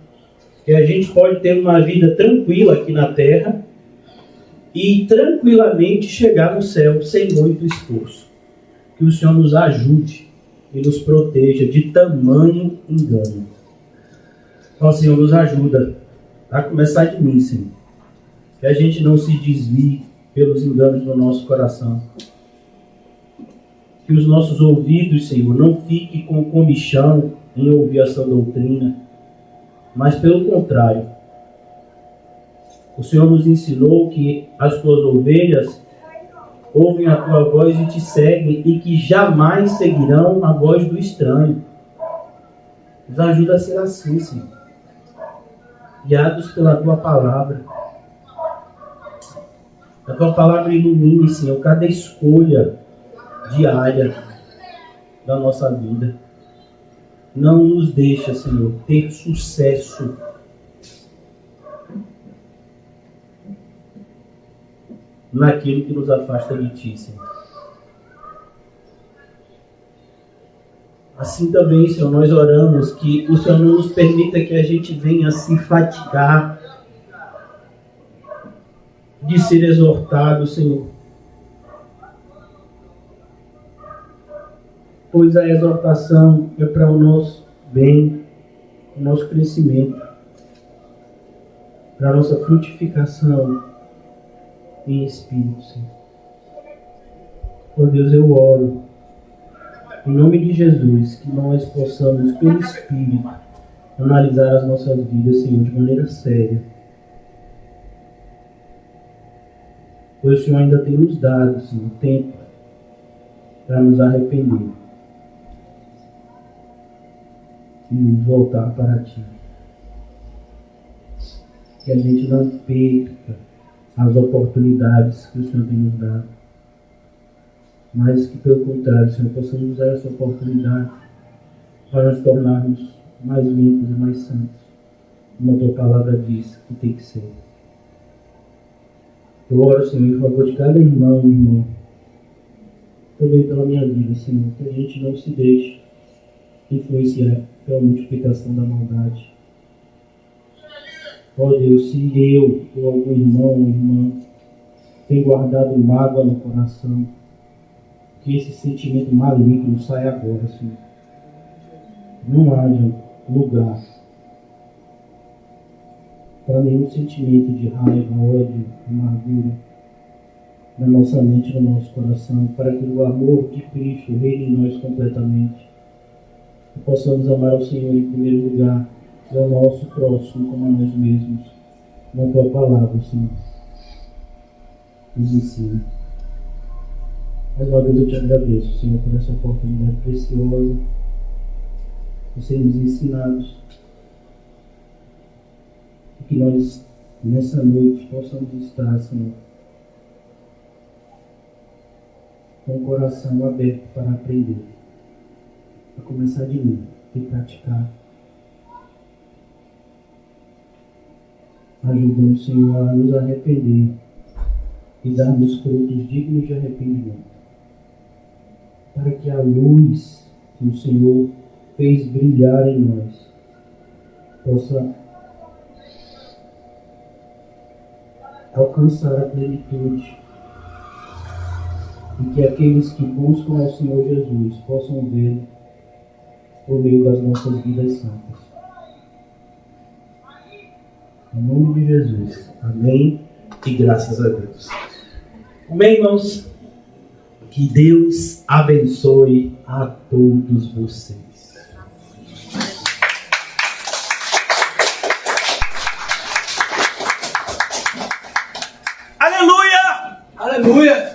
Que a gente pode ter uma vida tranquila aqui na terra e tranquilamente chegar no céu sem muito esforço. Que o Senhor nos ajude e nos proteja de tamanho engano. Ó Senhor, nos ajuda a começar de mim, Senhor. Que a gente não se desvie pelos enganos do nosso coração. Que os nossos ouvidos, Senhor, não fiquem com comichão em ouvir a sua doutrina, mas pelo contrário. O Senhor nos ensinou que as tuas ovelhas ouvem a tua voz e te seguem e que jamais seguirão a voz do estranho. Nos ajuda a ser assim, Senhor. Guiados pela tua palavra. A tua palavra ilumine, Senhor, cada escolha diária da nossa vida. Não nos deixa, Senhor, ter sucesso naquilo que nos afasta de Ti, Senhor. Assim também, Senhor, nós oramos que o Senhor não nos permita que a gente venha se fatigar de ser exortado, Senhor. Pois a exortação é para o nosso bem, o nosso crescimento, para a nossa frutificação em espírito, Senhor. Ó Deus, eu oro, em nome de Jesus, que nós possamos, pelo Espírito, analisar as nossas vidas, Senhor, de maneira séria. Pois o Senhor ainda tem nos dado, Senhor, tempo para nos arrepender e nos voltar para Ti. Que a gente não perca as oportunidades que o Senhor tem nos dado, mas que, pelo contrário, Senhor, possamos usar essa oportunidade para nos tornarmos mais limpos e mais santos, como a Tua palavra diz que tem que ser. Eu oro, Senhor, em favor de cada irmão e irmã. Também pela minha vida, Senhor, que a gente não se deixe influenciar pela multiplicação da maldade. Ó Deus, se eu ou algum irmão ou irmã tem guardado mágoa no coração, que esse sentimento maligno saia agora, Senhor. Não haja lugar para nenhum sentimento de raiva, ódio, amargura na nossa mente e no nosso coração, para que o amor de Cristo reine em nós completamente e possamos amar ao Senhor em primeiro lugar e ao nosso próximo como a nós mesmos. Na Tua palavra, Senhor, nos ensina. Mais uma vez eu te agradeço, Senhor, por essa oportunidade preciosa de sermos ensinados e que nós, nessa noite, possamos estar, Senhor, com o coração aberto para aprender, para começar de novo e praticar. Ajuda-nos, Senhor, a nos arrepender e darmos frutos dignos de arrependimento, para que a luz que o Senhor fez brilhar em nós possa alcançar a plenitude e que aqueles que buscam ao Senhor Jesus possam vê-lo por meio das nossas vidas santas. Em nome de Jesus. Amém. E graças a Deus. Amém, irmãos. Que Deus abençoe a todos vocês. Aleluia! Aleluia!